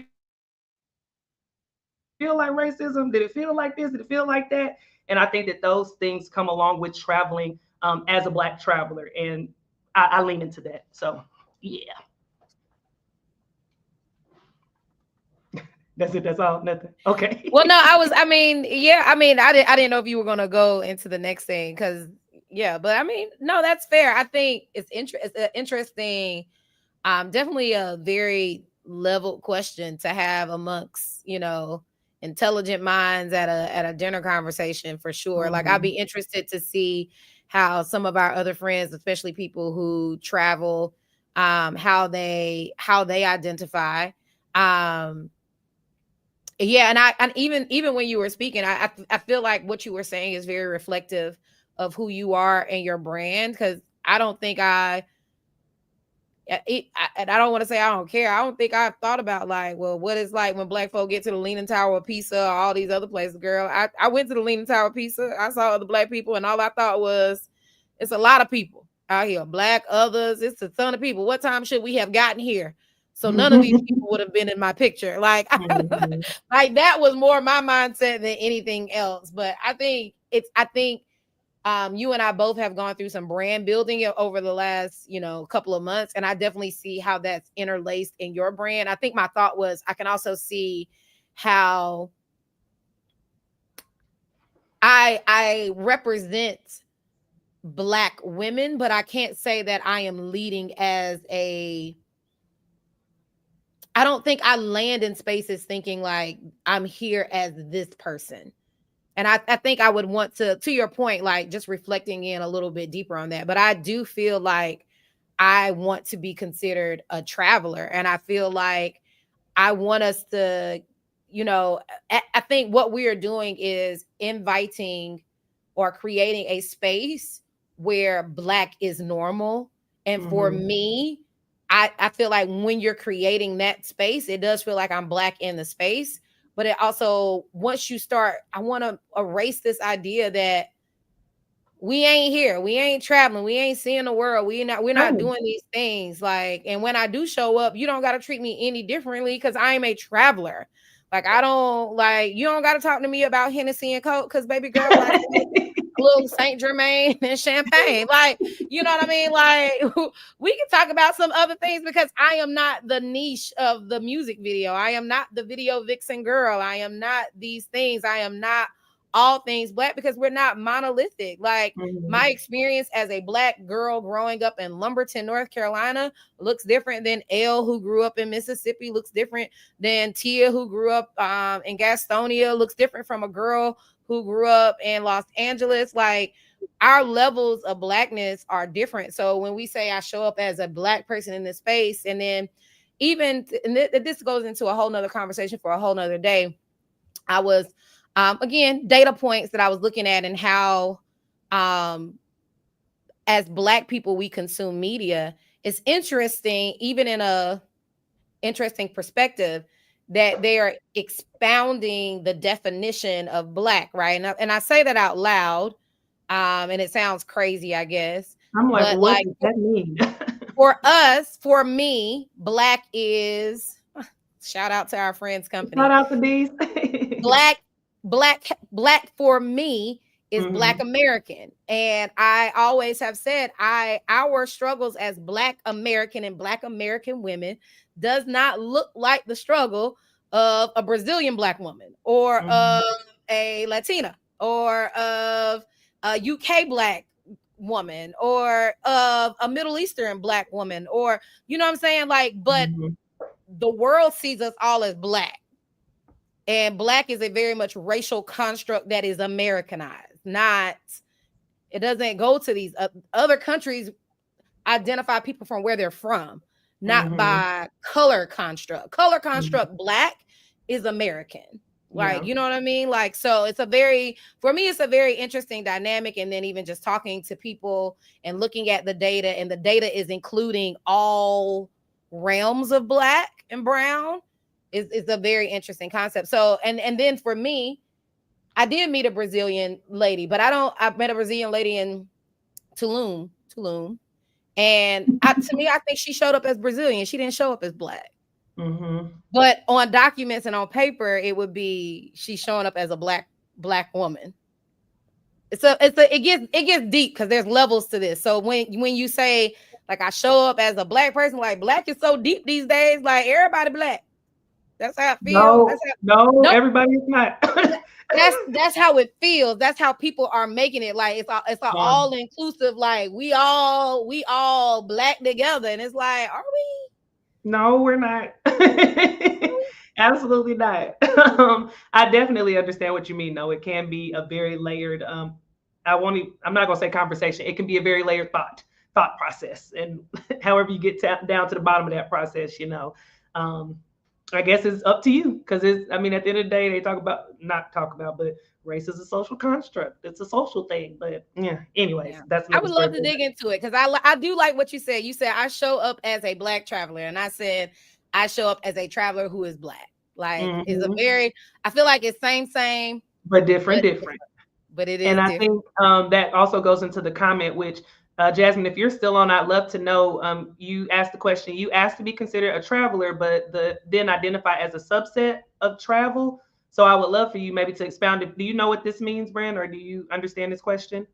feel like racism? Did it feel like this? Did it feel like that? And I think that those things come along with traveling as a Black traveler, and I lean into that. So, yeah. That's it. That's all. Nothing. Okay. Well, no, I mean, yeah, I didn't know if you were gonna go into the next thing because yeah, but I mean, no, that's fair. I think it's an interesting, definitely a very leveled question to have amongst, intelligent minds at a dinner conversation for sure. Like I'd be Mhm. interested to see how some of our other friends, especially people who travel, how they identify. Um yeah, and even when you were speaking, I feel like what you were saying is very reflective of who you are and your brand. Because I don't think and I don't want to say I don't care. I don't think I've thought about like, well, what it's like when Black folk get to the Leaning Tower of Pisa or all these other places. Girl, I went to the Leaning Tower of Pisa. I saw other Black people, and all I thought was, it's a lot of people out here. Black, others. It's a ton of people. What time should we have gotten here? So none of these people would have been in my picture. Like, Mhm. like that was more my mindset than anything else. But I think you and I both have gone through some brand building over the last, couple of months. And I definitely see how that's interlaced in your brand. I think my thought was I can also see how I represent Black women, but I can't say that I am leading as a I don't think I land in spaces thinking like I'm here as this person. And I think I would want to your point, like just reflecting in a little bit deeper on that. But I do feel like I want to be considered a traveler. And I feel like I want us to, I think what we are doing is inviting or creating a space where Black is normal. And for Mhm. me, I feel like when you're creating that space, it does feel like I'm Black in the space. But it also, once you start, I want to erase this idea that we ain't here. We ain't traveling. We ain't seeing the world. We're not Right. doing these things. Like, and when I do show up, you don't gotta treat me any differently because I am a traveler. Like, I don't like you don't gotta talk to me about Hennessy and Coke because baby girl, like a little Saint Germain and champagne. Like, you know what I mean? Like, we can talk about some other things because I am not the niche of the music video. I am not the video vixen girl. I am not these things. I am not all things black because we're not monolithic. Like, my Mhm. experience as a black girl growing up in Lumberton, North Carolina looks different than Elle, who grew up in Mississippi, looks different than Tia, who grew up in Gastonia, looks different from a girl who grew up in Los Angeles. Like, our levels of blackness are different. So when we say I show up as a black person in this space, and then even and this goes into a whole nother conversation for a whole nother day. I was again, data points that I was looking at and how um as black people we consume media. It's interesting, even in a interesting perspective, that they are expounding the definition of black, right? And I say that out loud, and it sounds crazy, I guess, I'm like, but what like does that mean? for us, for me, black is shout out to our friends Shout company. out to these. Black, black for me is black Hmm. American. And I always have said our struggles as black American and black American women does not look like the struggle of a Brazilian black woman or of Hmm. a Latina or of a UK black woman or of a Middle Eastern black woman, or you know what I'm saying? Like, but Hmm. the world sees us all as black, and black is a very much racial construct that is Americanized. Not, it doesn't go to these other countries, identify people from where they're from, not Hmm. by color construct. Color Hmm. construct black is American. Like, Yeah. you know what I mean? Like, so it's a very, for me, it's a very interesting dynamic. And then even just talking to people and looking at the data, and the data is including all realms of black and brown, is a very interesting concept. So, and then for me, I did meet a Brazilian lady, but I met a Brazilian lady in Tulum. And to me, I think she showed up as Brazilian. She didn't show up as black. Hmm. But on documents and on paper, it would be she's showing up as a black woman. It gets deep because there's levels to this. So when you say like I show up as a black person, like black is so deep these days, like everybody black. That's how I feel. No, no, No, everybody is not. that's how it feels. That's how people are making it. Like it's all Um, inclusive. Like we all black together, and it's like, are no, we're not. Absolutely not. I definitely understand what you mean. No, it can be a very layered. I'm not gonna say conversation. It can be a very layered thought process, and however you get down to the bottom of that process, um, I guess it's up to you because it's. I mean, at the end of the day, they talk about not talk about, but race is a social construct. It's a social thing. But yeah. Yeah. Anyways, that's I another would story love to for dig into it because I do like what you said. You said I show up as a black traveler, and I said I show up as a traveler who is black. Like, is a hmm very, I feel like it's same, but different, but different. it And is I different. think that also goes into the comment, which Jasmine, if you're still on, I'd love to know. You asked the question. You asked to be considered a traveler, but then identify as a subset of travel. So I would love for you maybe to expound it. Do you know what this means, Brand, or do you understand this question?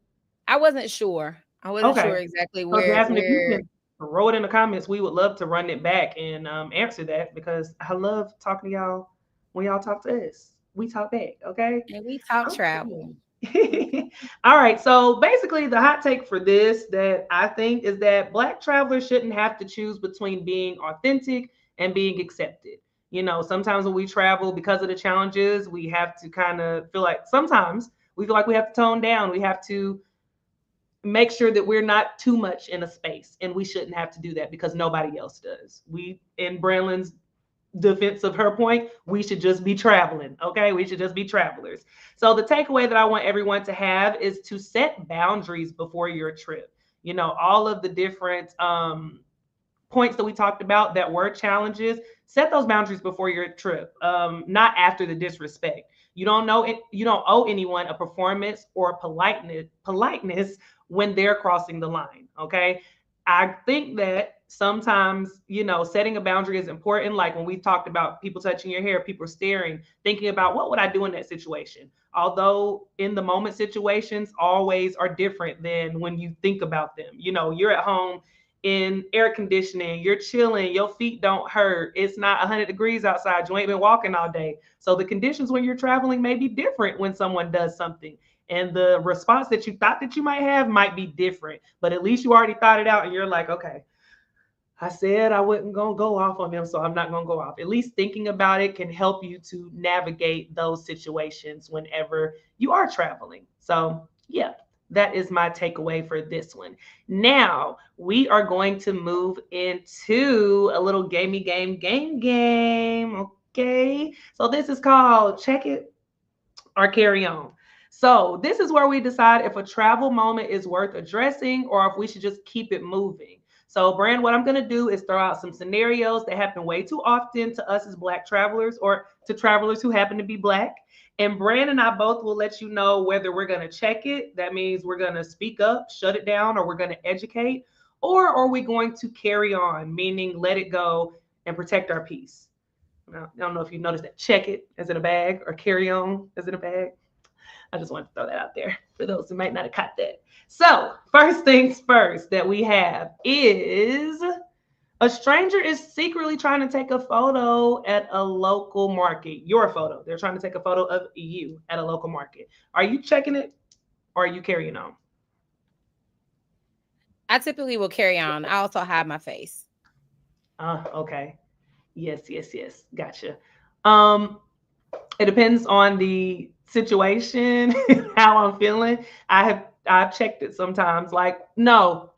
I wasn't sure. I wasn't Okay. sure exactly So Jasmine, if you where. can throw it in the comments, we would love to run it back and answer that because I love talking to y'all when y'all talk to us. We talk back, okay? And we talk travel. Okay. Okay. All right. So basically, the hot take for this that I think is that Black travelers shouldn't have to choose between being authentic and being accepted. Sometimes when we travel, because of the challenges, we have to kind of feel like sometimes we feel like we have to tone down. We have to make sure that we're not too much in a space, and we shouldn't have to do that because nobody else does. We, in Branlyn's defense of her point, we should just be traveling. Okay. We should just be travelers. So, the takeaway that I want everyone to have is to set boundaries before your trip. All of the different points that we talked about that were challenges, set those boundaries before your trip, not after the disrespect. You don't know it, you don't owe anyone a performance or politeness when they're crossing the line. Okay. I think that sometimes, setting a boundary is important. Like when we talked about people touching your hair, people staring, thinking about what would I do in that situation. Although in the moment situations always are different than when you think about them. You're at home in air conditioning, you're chilling, your feet don't hurt, it's not 100 degrees outside, you ain't been walking all day. So the conditions when you're traveling may be different when someone does something. And the response that you thought that you might have might be different, but at least you already thought it out and you're like, okay, I said I wasn't going to go off on him, so I'm not going to go off. At least thinking about it can help you to navigate those situations whenever you are traveling. So, yeah, that is my takeaway for this one. Now, we are going to move into a little gamey game. Okay. So, this is called Check It or Carry On. So, this is where we decide if a travel moment is worth addressing or if we should just keep it moving. So, Brand, what I'm going to do is throw out some scenarios that happen way too often to us as Black travelers or to travelers who happen to be Black. And Brand and I both will let you know whether we're going to check it. That means we're going to speak up, shut it down, or we're going to educate, or are we going to carry on, meaning let it go and protect our peace. Now, I don't know if you noticed that. Check it as in a bag or carry on as in a bag. I just wanted to throw that out there for those who might not have caught that. So, first things first that we have is a stranger is secretly trying to take a photo at a local market. Your photo. They're trying to take a photo of you at a local market. Are you checking it or are you carrying on? I typically will carry on. I also hide my face. Okay. Yes. Gotcha. Um, it depends on the situation, how I'm feeling. I've checked it sometimes, like, no,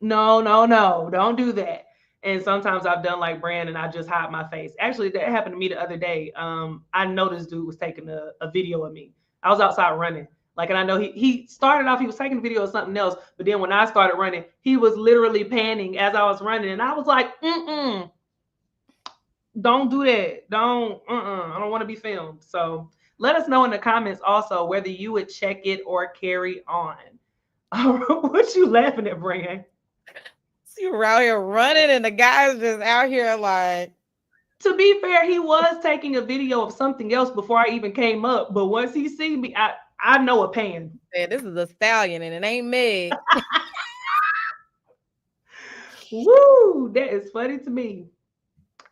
don't do that. And sometimes I've done like Brand and I just hide my face. Actually, that happened to me the other day. I noticed dude was taking a video of me. I was outside running. Like, and I know he started off, he was taking a video of something else, but then when I started running, he was literally panning as I was running. And I was like, don't do that. I don't want to be filmed. So let us know in the comments also whether you would check it or carry on. What you laughing at, Brian? So you're out here running and the guy's just out here like. To be fair, he was taking a video of something else before I even came up. But once he see me, I know a pan. Man, this is a stallion and it ain't Meg. Woo, that is funny to me.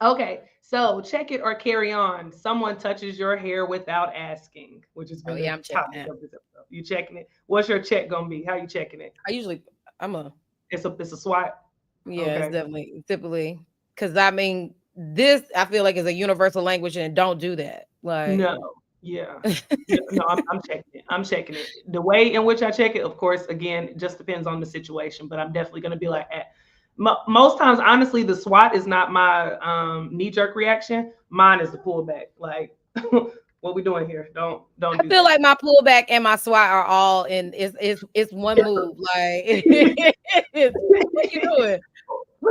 Okay, so check it or carry on. Someone touches your hair without asking, which has been Yeah, the I'm checking topic that. of this episode. You checking it? What's your check gonna be? How you checking it? It's a SWAT. Yeah, it's Okay. definitely typically because I mean this I feel like is a universal language and don't do that. Like No. Yeah. Yeah. No, I'm checking it. I'm checking it. The way in which I check it, of course, again, it just depends on the situation. But I'm definitely gonna be like, most times, honestly, the SWAT is not my knee jerk reaction. Mine is the pullback. Like, what we doing here? Don't I do feel that. like my pullback and my SWAT are all in it's one move. Like what you doing?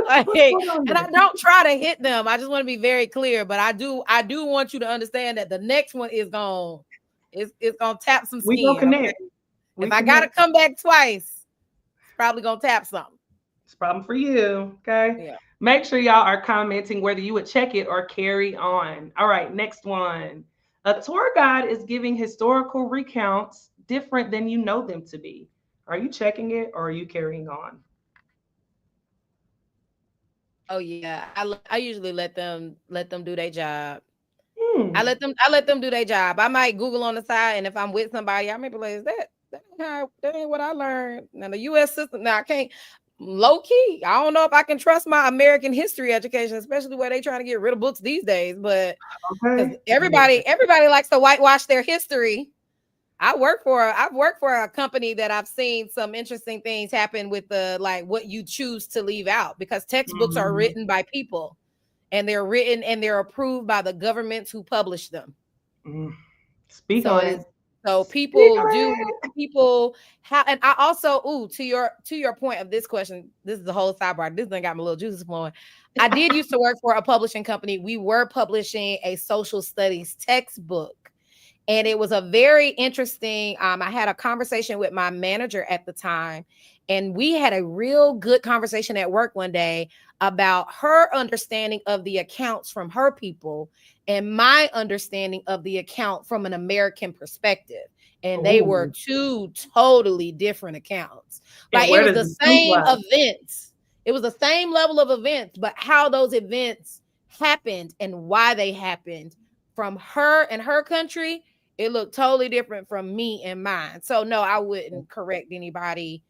Like, What's going on and I here? don't try to hit them. I just want to be very clear, but I do want you to understand that the next one is going it's gonna tap some We gonna skin. Okay? connect. If We I gotta connect. come back twice, it's probably gonna tap something. It's a problem for you. Okay. Yeah. Make sure y'all are commenting whether you would check it or carry on. All right, next one. A tour guide is giving historical recounts different than you know them to be. Are you checking it or are you carrying on? Oh yeah. I usually let them do their job. I Hmm. let them I let them do their job. I might Google on the side, and if I'm with somebody, I may be like, "Is that ain't what I learned." Now the U.S. system. Now I can't low key. I don't know if I can trust my American history education, especially where they trying to get rid of books these days. But because Okay. Listen. everybody likes to whitewash their history. I've worked for a company that I've seen some interesting things happen with the like what you choose to leave out because textbooks are Mhm. written by people and they're written and they're approved by the governments who publish them. Mm. Speak on So it. so Speak people on do it. people have and I also to your point of this question, this is the whole sidebar. This thing got my little juices flowing. I did used to work for a publishing company. We were publishing a social studies textbook. And it was a very interesting, I had a conversation with my manager at the time, and we had a real good conversation at work one day about her understanding of the accounts from her people and my understanding of the account from an American perspective. And they were Oh, two totally different accounts. and Like it where was does the the truth same lie? events. It was the same level of events, but how those events happened and why they happened from her and her country, it looked totally different from me and mine. So no, I wouldn't correct anybody,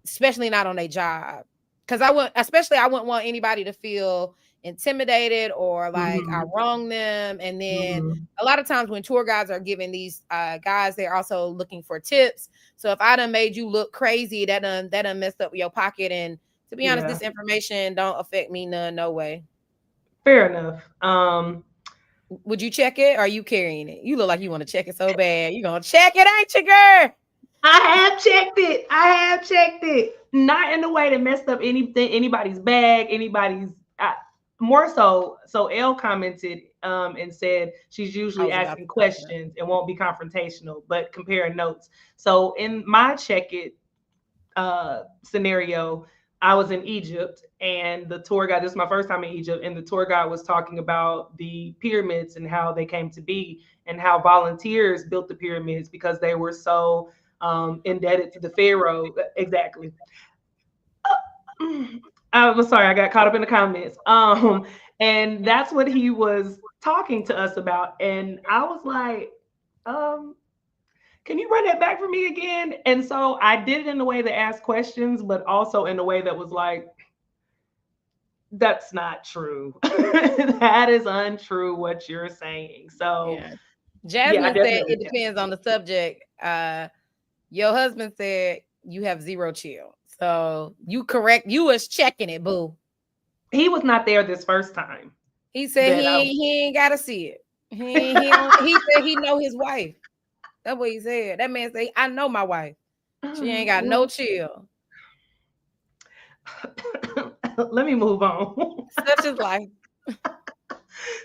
especially not on a job. Because I wouldn't want anybody to feel intimidated or like I Mm-hmm. wrong them. And then Mm-hmm. a lot of times when tour guides are giving these guys, they're also looking for tips. So if I done made you look crazy, that done messed up your pocket. And to be honest, Yeah, this information don't affect me none, no way. fair enough. Would you check it? Or are you carrying it? You look like you want to check it so bad. You gonna check it, ain't you, girl? I have checked it. I have checked it. Not in a way that messed up anything, anybody's bag, anybody's. More so. So L commented and said she's I usually was about to asking tell her. questions and won't be confrontational, but comparing notes. So in my check it scenario, I was in Egypt and the tour guide, this is my first time in Egypt, and the tour guide was talking about the pyramids and how they came to be and how volunteers built the pyramids because they were so indebted to the Pharaoh. Exactly. I was sorry, I got caught up in the comments. And that's what he was talking to us about. And I was like, um, can you run that back for me again? And so I did it in a way that asked questions, but also in a way that was like, that's not true. That is untrue what you're saying. So Yeah. yeah, I Jasmine said definitely it checked depends it. on the subject. Your husband said you have zero chill. So you correct, you was checking it, boo. He was not there this first time He said that I he ain't gotta see it. He said he know his wife. That's what he said. That man said, I know my wife. She ain't got no well, chill. let me move on. Such is life.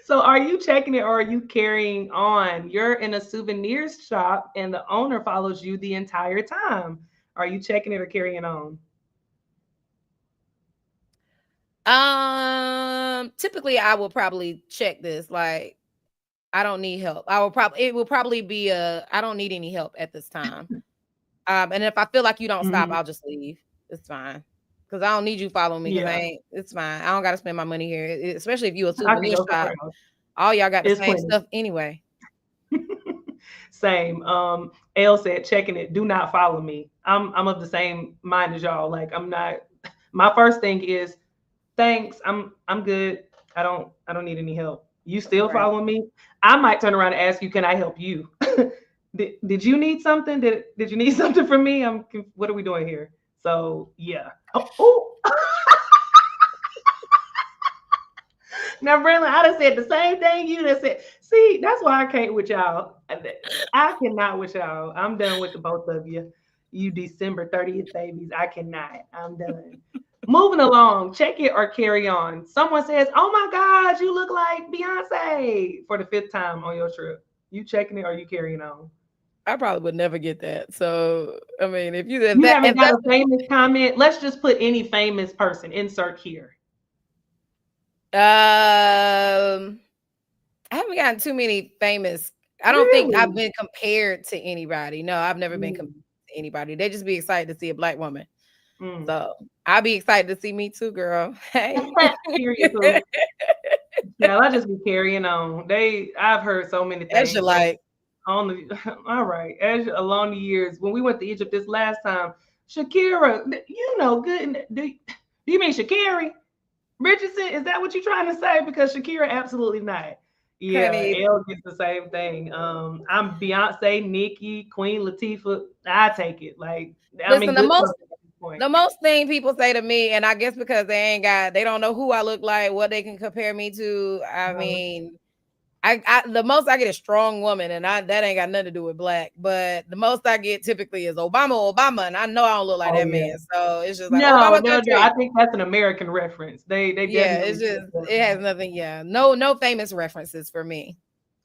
So are you checking it or are you carrying on? You're in a souvenirs shop and the owner follows you the entire time. Are you checking it or carrying on? Typically I will probably check this. Like, I don't need help. It will probably be I don't need any help at this time. And if I feel like you don't stop, Mhm. I'll just leave. It's fine. Cause I don't need you following me. Cause I Yeah, ain't. It's fine. I don't gotta spend my money here. Especially if you a I can souvenir go shop. somewhere else. All y'all got the It's same plenty. stuff anyway. Same. L said, checking it. Do not follow me. I'm of the same mind as y'all. Like I'm not. My first thing is thanks. I'm good. I don't need any help. You still Right. following me? I might turn around and ask you, can I help you? Did you need something? Did you need something from me? What are we doing here? So yeah. Oh, now, Brandon, I done said the same thing you done said. See, that's why I can't with y'all. I cannot with y'all. I'm done with the both of you. You December 30th babies. I cannot. I'm done. Moving along, check it or carry on. Someone says, "Oh my God, you look like Beyonce" for the fifth time on your trip. You checking it or you carrying on? I probably would never get that. So I mean, if You that haven't if got that's a famous comment. Let's just put any famous person. Insert here. I haven't gotten too many famous. I don't think I've Really? been compared to anybody. No, I've never been compared Mm, to anybody. They just be excited to see a black woman. mm. So I'll be excited to see me too, girl. Hey. Period. Pooh. Yeah, I just be carrying on. I've heard so many As you things like. on the. All right, along the years when we went to Egypt this last time, Shakira, good. Do you mean Shakira Richardson? Is that what you're trying to say? Because Shakira, absolutely not. Yeah, Honey, Elle gets the same thing. I'm Beyonce, Nicki, Queen Latifah. I take it. Like I'm in listen, good company at this point. the most thing people say to me, and I guess because they don't know who I look like, what they can compare me to. I Uh, mean, I the most I get is strong woman, and that ain't got nothing to do with black. But the most I get typically is Obama, and I know I don't look like oh that yeah. man. So it's just like No, Obama no, no. I country. think that's an American reference. They Yeah, definitely it's said just that. it has nothing. Yeah, no famous references for me.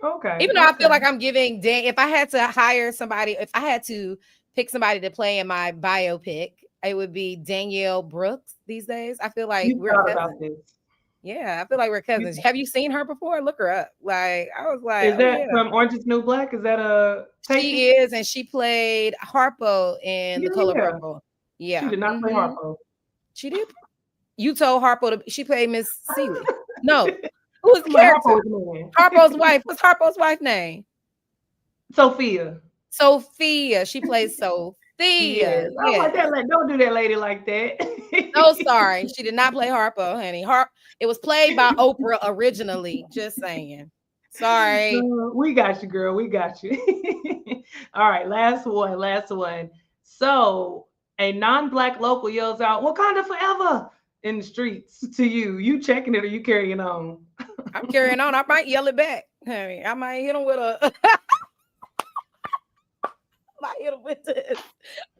Okay. Even though I feel Okay. like I'm giving if I had to hire somebody, if I had to pick somebody to play in my biopic, it would be Danielle Brooks these days. I feel like You we're thought cousins. about this. Yeah, I feel like we're cousins. You, Have you seen her before? Look her up. Like I was like, is oh that yeah, from Orange is New Black? Is that a she Tavy? is, and she played Harpo in The Yeah, Color yeah. Purple. She Yeah, did not play Harpo. she did. You told Harpo she played Miss Seeley. No, who was the My Harpo character? was the man. Harpo's wife. What's Harpo's wife name? Sophia. Sophia. She plays Yes. Sophia. I'm like Yes. that. Like, don't do that lady like that. Oh, sorry. She did not play Harpo, honey. It was played by Oprah originally. Just saying. Sorry. We got you, girl. We got you. All right, last one. Last one. So, a non-black local yells out, "Wakanda forever!" in the streets to you. You checking it or you carrying on? I'm carrying on. I might yell it back. Honey, I might hit him with a might hit him with this.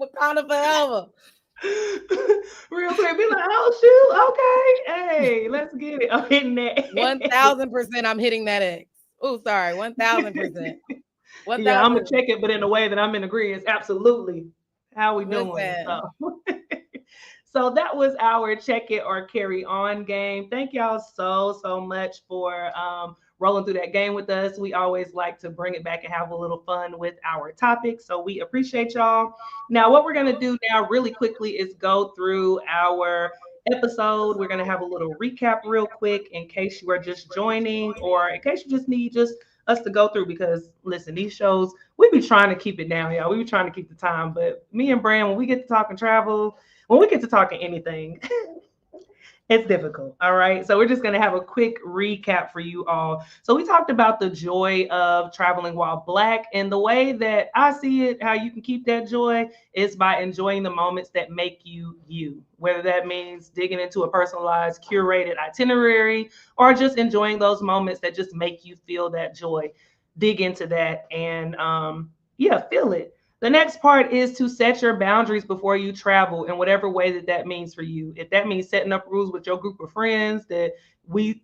Wakanda forever. Real quick, be like, "Oh shoot, okay, hey, let's get it." I'm hitting that. 1000% I'm hitting that X. Oh, sorry. 1000%. Yeah, I'm gonna 1000. check it, but in a way that I'm in agreement. Absolutely. How we doing? Listen. So that was our check it or carry on game. Thank y'all so much for rolling through that game with us. We always like to bring it back and have a little fun with our topics. So we appreciate y'all. Now, what we're gonna do now, really quickly, is go through our episode. We're gonna have a little recap real quick in case you are just joining or in case you just need just us to go through because listen, these shows we be trying to keep it down, y'all. We be trying to keep the time, but me and Brand, when we get to talking travel, when we get to talking anything, it's difficult. All right. So we're just going to have a quick recap for you all. So we talked about the joy of traveling while Black. And the way that I see it, how you can keep that joy is by enjoying the moments that make you you, whether that means digging into a personalized, curated itinerary or just enjoying those moments that just make you feel that joy. Dig into that and, yeah, feel it. The next part is to set your boundaries before you travel in whatever way that that means for you. If that means setting up rules with your group of friends that we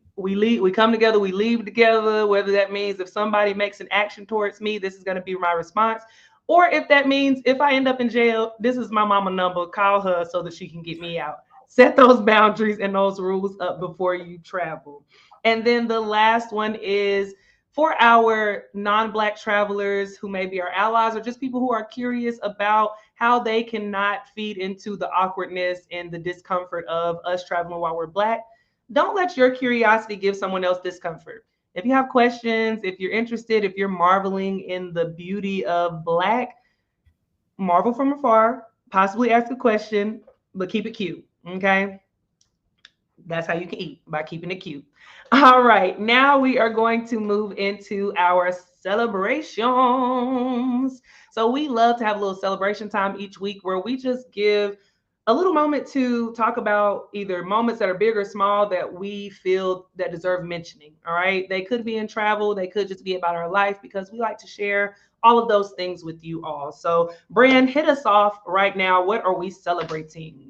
come together, we leave together, whether that means if somebody makes an action towards me, this is going to be my response. Or if that means if I end up in jail, this is my mama number, call her so that she can get me out. Set those boundaries and those rules up before you travel. And then the last one is for our non-black travelers who may be our allies or just people who are curious about how they cannot feed into the awkwardness and the discomfort of us traveling while we're black. Don't let your curiosity give someone else discomfort. If you have questions, if you're interested, if you're marveling in the beauty of black, marvel from afar, possibly ask a question, but keep it cute. Okay. That's how you can eat, by keeping it cute. All right, now we are going to move into our celebrations. So we love to have a little celebration time each week where we just give a little moment to talk about either moments that are big or small that we feel that deserve mentioning. All right, they could be in travel, they could just be about our life because we like to share all of those things with you all. So, Brand, hit us off right now. What are we celebrating?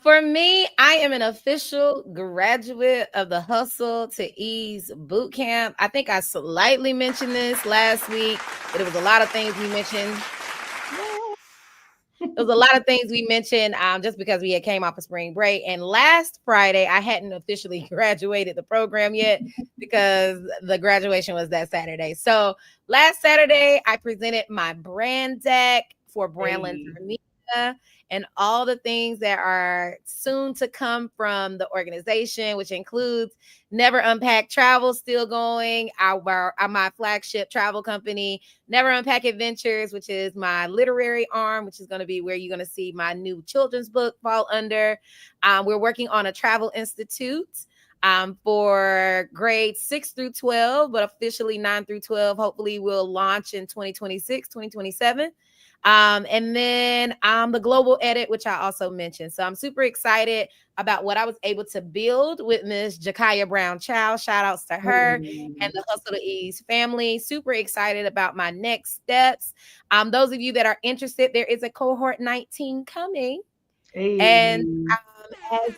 For me, I am an official graduate of the Hustle to Ease boot camp. I think I slightly mentioned this last week, but it was a lot of things we mentioned. There was a lot of things we mentioned just because we had came off of spring break. And last Friday, I hadn't officially graduated the program yet because the graduation was that Saturday. So last Saturday, I presented my brand deck for Brandlin Hey. Termina and all the things that are soon to come from the organization, which includes Never Unpack Travel still going, my flagship travel company, Never Unpack Adventures, which is my literary arm, which is going to be where you're going to see my new children's book fall under. We're working on a travel institute for grades 6 through 12, but officially 9 through 12. Hopefully, we'll launch in 2026, 2027. And then the global edit, which I also mentioned. So I'm super excited about what I was able to build with Miss Jakaya Brown Chow. Shout outs to her and the Hustle to Ease family. Super excited about my next steps. Those of you that are interested, there is a cohort 19 coming. Hey. And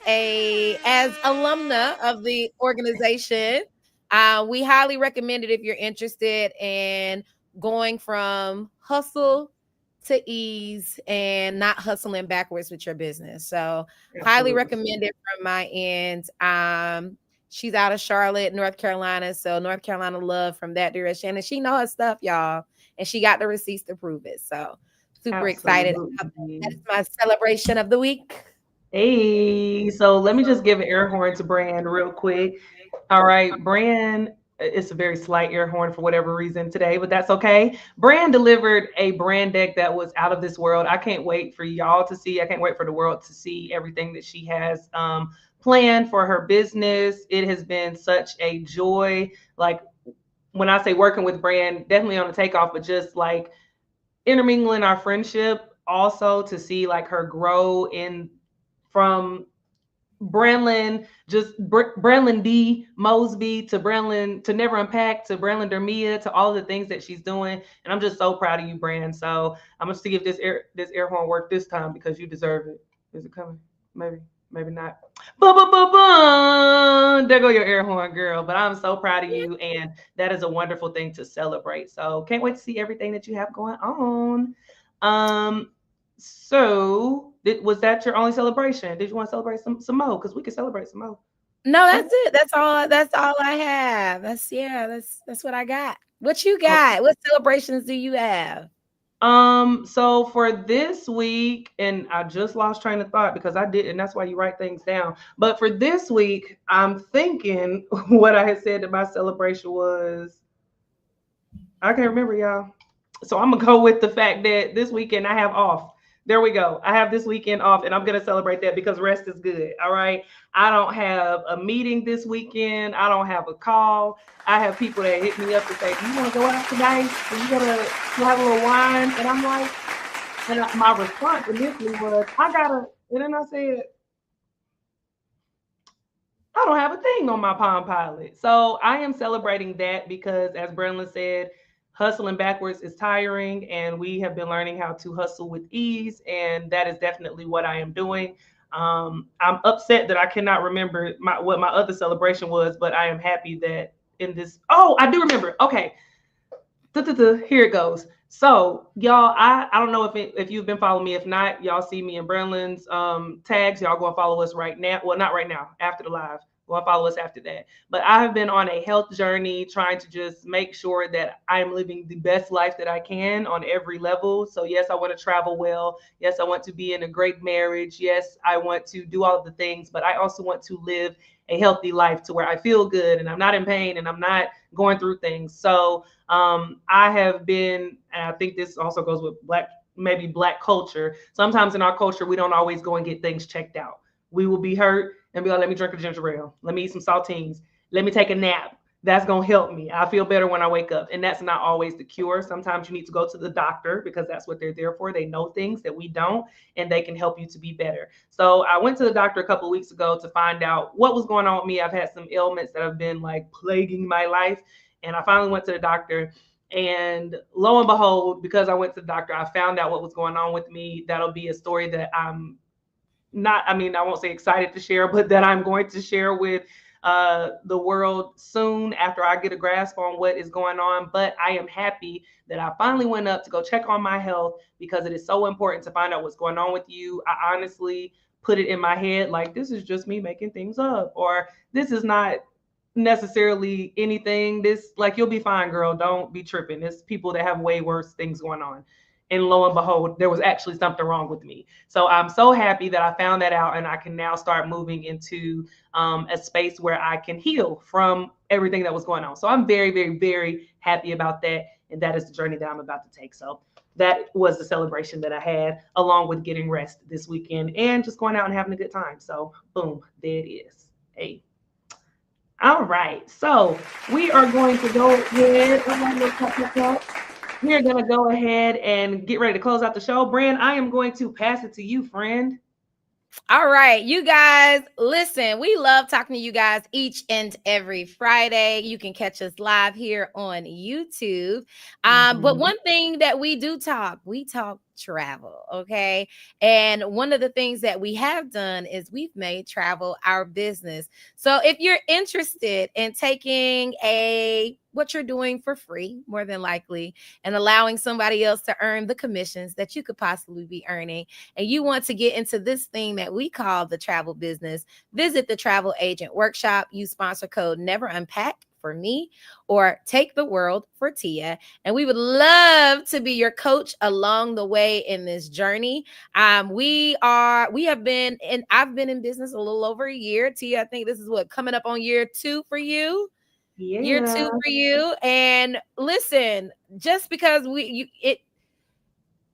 as alumna of the organization, We highly recommend it if you're interested in going from hustle to ease and not hustling backwards with your business. So highly Absolutely. recommend it from my end. She's out of Charlotte, North Carolina. So North Carolina love from that direction. And she know her stuff, y'all. And she got the receipts to prove it. So super excited about that. That Absolutely. is my celebration of the week. Hey, so let me just give an air horn to Brand real quick. All right, Brand, it's a very slight air horn for whatever reason today, but that's okay. Brand delivered a brand deck that was out of this world. I can't wait for y'all to see. I can't wait for the world to see everything that she has planned for her business. It has been such a joy. Like when I say working with Brand, definitely on the takeoff, but just like intermingling our friendship also to see like her grow in from Branlin, just Branlin D. Mosby to Branlin to Never Unpack to Branlin Dermia to all of the things that she's doing. And I'm just so proud of you, Brand. So I'm gonna see if this air horn work this time because you deserve it. Is it coming? Maybe, maybe not. There go your air horn, girl. But I'm so proud of you, and that is a wonderful thing to celebrate. So can't wait to see everything that you have going on. Um, was that your only celebration? Did you want to celebrate some more? Because we can celebrate some more. No, Okay. that's it. That's all I have. That's what I got. What you Okay. got? What celebrations do you have? So for this week, and I just lost train of thought because I did, and that's why you write things down. But for this week, I'm thinking what I had said that my celebration was. I can't remember, y'all. So I'm gonna go with the fact that this weekend I have off. There we go. I have this weekend off, and I'm gonna celebrate that because rest is good. All right. I don't have a meeting this weekend. I don't have a call. I have people that hit me up to say, "Do you want to go out tonight? Do you gonna have a little wine?" And I'm like, my response initially was, "I gotta." And then I said, I don't have a thing on my Palm Pilot. So I am celebrating that because, as Brenlin said, hustling backwards is tiring, and we have been learning how to hustle with ease, and that is definitely what I am doing. I'm upset that I cannot remember what my other celebration was, but I am happy that in this. Oh, I do remember. Okay, here it goes. So y'all, I don't know if you've been following me. If not, y'all see me in Brenlin's tags. Y'all go and follow us right now. Well, not right now. After the live, go and follow us after that. But I have been on a health journey, trying to just make sure that I am living the best life that I can on every level. So yes, I want to travel well. Yes, I want to be in a great marriage. Yes, I want to do all of the things, but I also want to live a healthy life to where I feel good and I'm not in pain and I'm not going through things. So I have been, and I think this also goes with maybe black culture. Sometimes in our culture, we don't always go and get things checked out. We will be hurt and be like, let me drink a ginger ale. Let me eat some saltines. Let me take a nap. That's going to help me. I feel better when I wake up. And that's not always the cure. Sometimes you need to go to the doctor because that's what they're there for. They know things that we don't, and they can help you to be better. So I went to the doctor a couple of weeks ago to find out what was going on with me. I've had some ailments that have been like plaguing my life. And I finally went to the doctor. And lo and behold, because I went to the doctor, I found out what was going on with me. That'll be a story that I'm not, I mean, I won't say excited to share, but that I'm going to share with the world soon after I get a grasp on what is going on. But I am happy that I finally went up to go check on my health because it is so important to find out what's going on with you. I honestly put it in my head like this is just me making things up, or this is not necessarily anything. This, like, you'll be fine, girl. Don't be tripping. There's people that have way worse things going on. And lo and behold, there was actually something wrong with me. So I'm so happy that I found that out, and I can now start moving into a space where I can heal from everything that was going on. So I'm very, very, very happy about that. And that is the journey that I'm about to take. So that was the celebration that I had, along with getting rest this weekend and just going out and having a good time. So boom, there it is. Hey. All right. So we are going to go ahead. We are going to go ahead and get ready to close out the show. Brand, I am going to pass it to you, friend. All right, you guys, listen, we love talking to you guys each and every Friday. You can catch us live here on YouTube. But Mhm. one thing that we talk travel. Okay. And one of the things that we have done is we've made travel our business. So if you're interested in taking what you're doing for free, more than likely, and allowing somebody else to earn the commissions that you could possibly be earning, and you want to get into this thing that we call the travel business, visit the Travel Agent Workshop. Use sponsor code Never Unpack for me, or Take the World for Tia. And we would love to be your coach along the way in this journey. I've been in business a little over a year. Tia, I think this is coming up on year 2 for you. Yeah. Year 2 for you. And listen, just because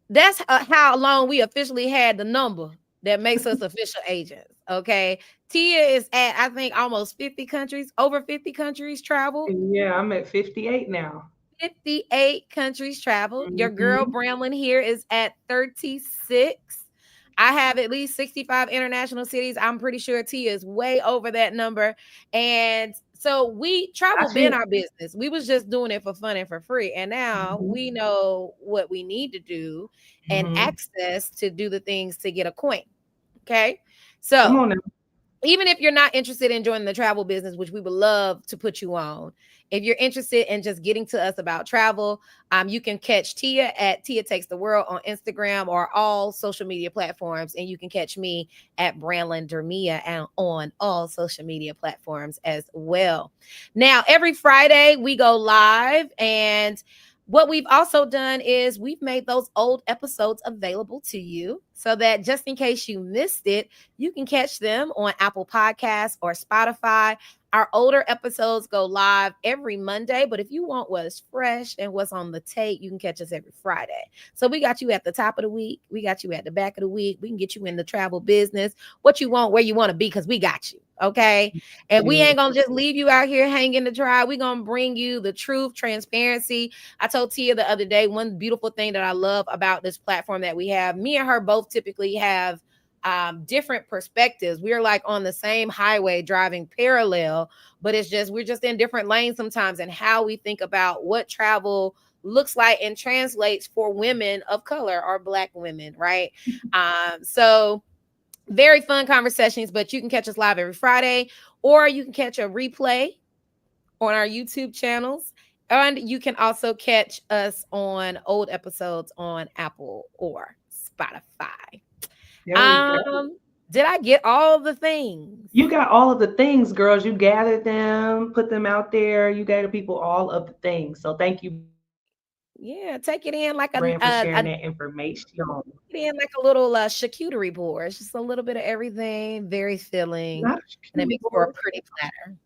that's how long we officially had the number that makes us official agents. Okay. Tia is at, I think, almost 50 countries, over 50 countries traveled. Yeah, I'm at 58 now. 58 countries traveled. Your girl Bramlin here is at 36. I have at least 65 international cities. I'm pretty sure Tia is way over that number. And so travel been our business. We was just doing it for fun and for free. And now we know what we need to do and access to do the things to get a coin. Okay. So come on now. Even if you're not interested in joining the travel business, which we would love to put you on, if you're interested in just getting to us about travel, you can catch Tia at Tia Takes the World on Instagram or all social media platforms. And you can catch me at Branlin Dermia and on all social media platforms as well. Now, every Friday we go live, and what we've also done is we've made those old episodes available to you so that just in case you missed it, you can catch them on Apple Podcasts or Spotify. Our older episodes go live every Monday, but if you want what's fresh and what's on the tape, you can catch us every Friday. So we got you at the top of the week. We got you at the back of the week. We can get you in the travel business, what you want, where you want to be, because we got you. Okay. And we ain't going to just leave you out here hanging to dry. We're going to bring you the truth, transparency. I told Tia the other day, one beautiful thing that I love about this platform that we have, me and her both typically have different perspectives. We're like on the same highway driving parallel, but we're just in different lanes sometimes, and how we think about what travel looks like and translates for women of color or Black women. Right. So very fun conversations, but you can catch us live every Friday, or you can catch a replay on our YouTube channels. And you can also catch us on old episodes on Apple or Spotify. Did I get all the things? You got all of the things, girls. You gathered them, put them out there. You gave people all of the things. So thank you. Yeah, take it in like for sharing that information. Take it in like a little charcuterie board. It's just a little bit of everything, very filling, and it makes for a pretty platter.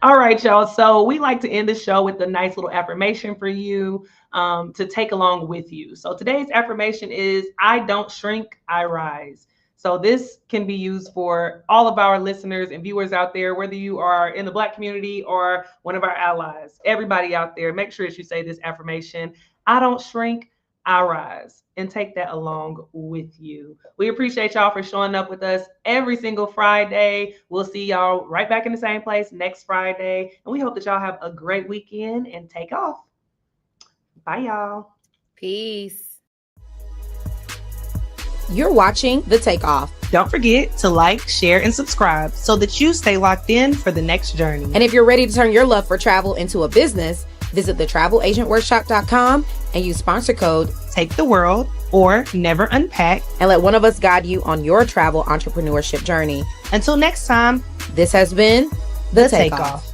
All right, y'all. So we like to end the show with a nice little affirmation for you to take along with you. So today's affirmation is, I don't shrink, I rise. So this can be used for all of our listeners and viewers out there, whether you are in the Black community or one of our allies. Everybody out there, make sure that you say this affirmation, I don't shrink, I rise, and take that along with you. We appreciate y'all for showing up with us every single Friday. We'll see y'all right back in the same place next Friday. And we hope that y'all have a great weekend and take off. Bye, y'all. Peace. You're watching The Takeoff. Don't forget to like, share, and subscribe so that you stay locked in for the next journey. And if you're ready to turn your love for travel into a business, visit thetravelagenworkshop.com and use sponsor code Take the World or Never Unpack, and let one of us guide you on your travel entrepreneurship journey. Until next time, this has been The Takeoff.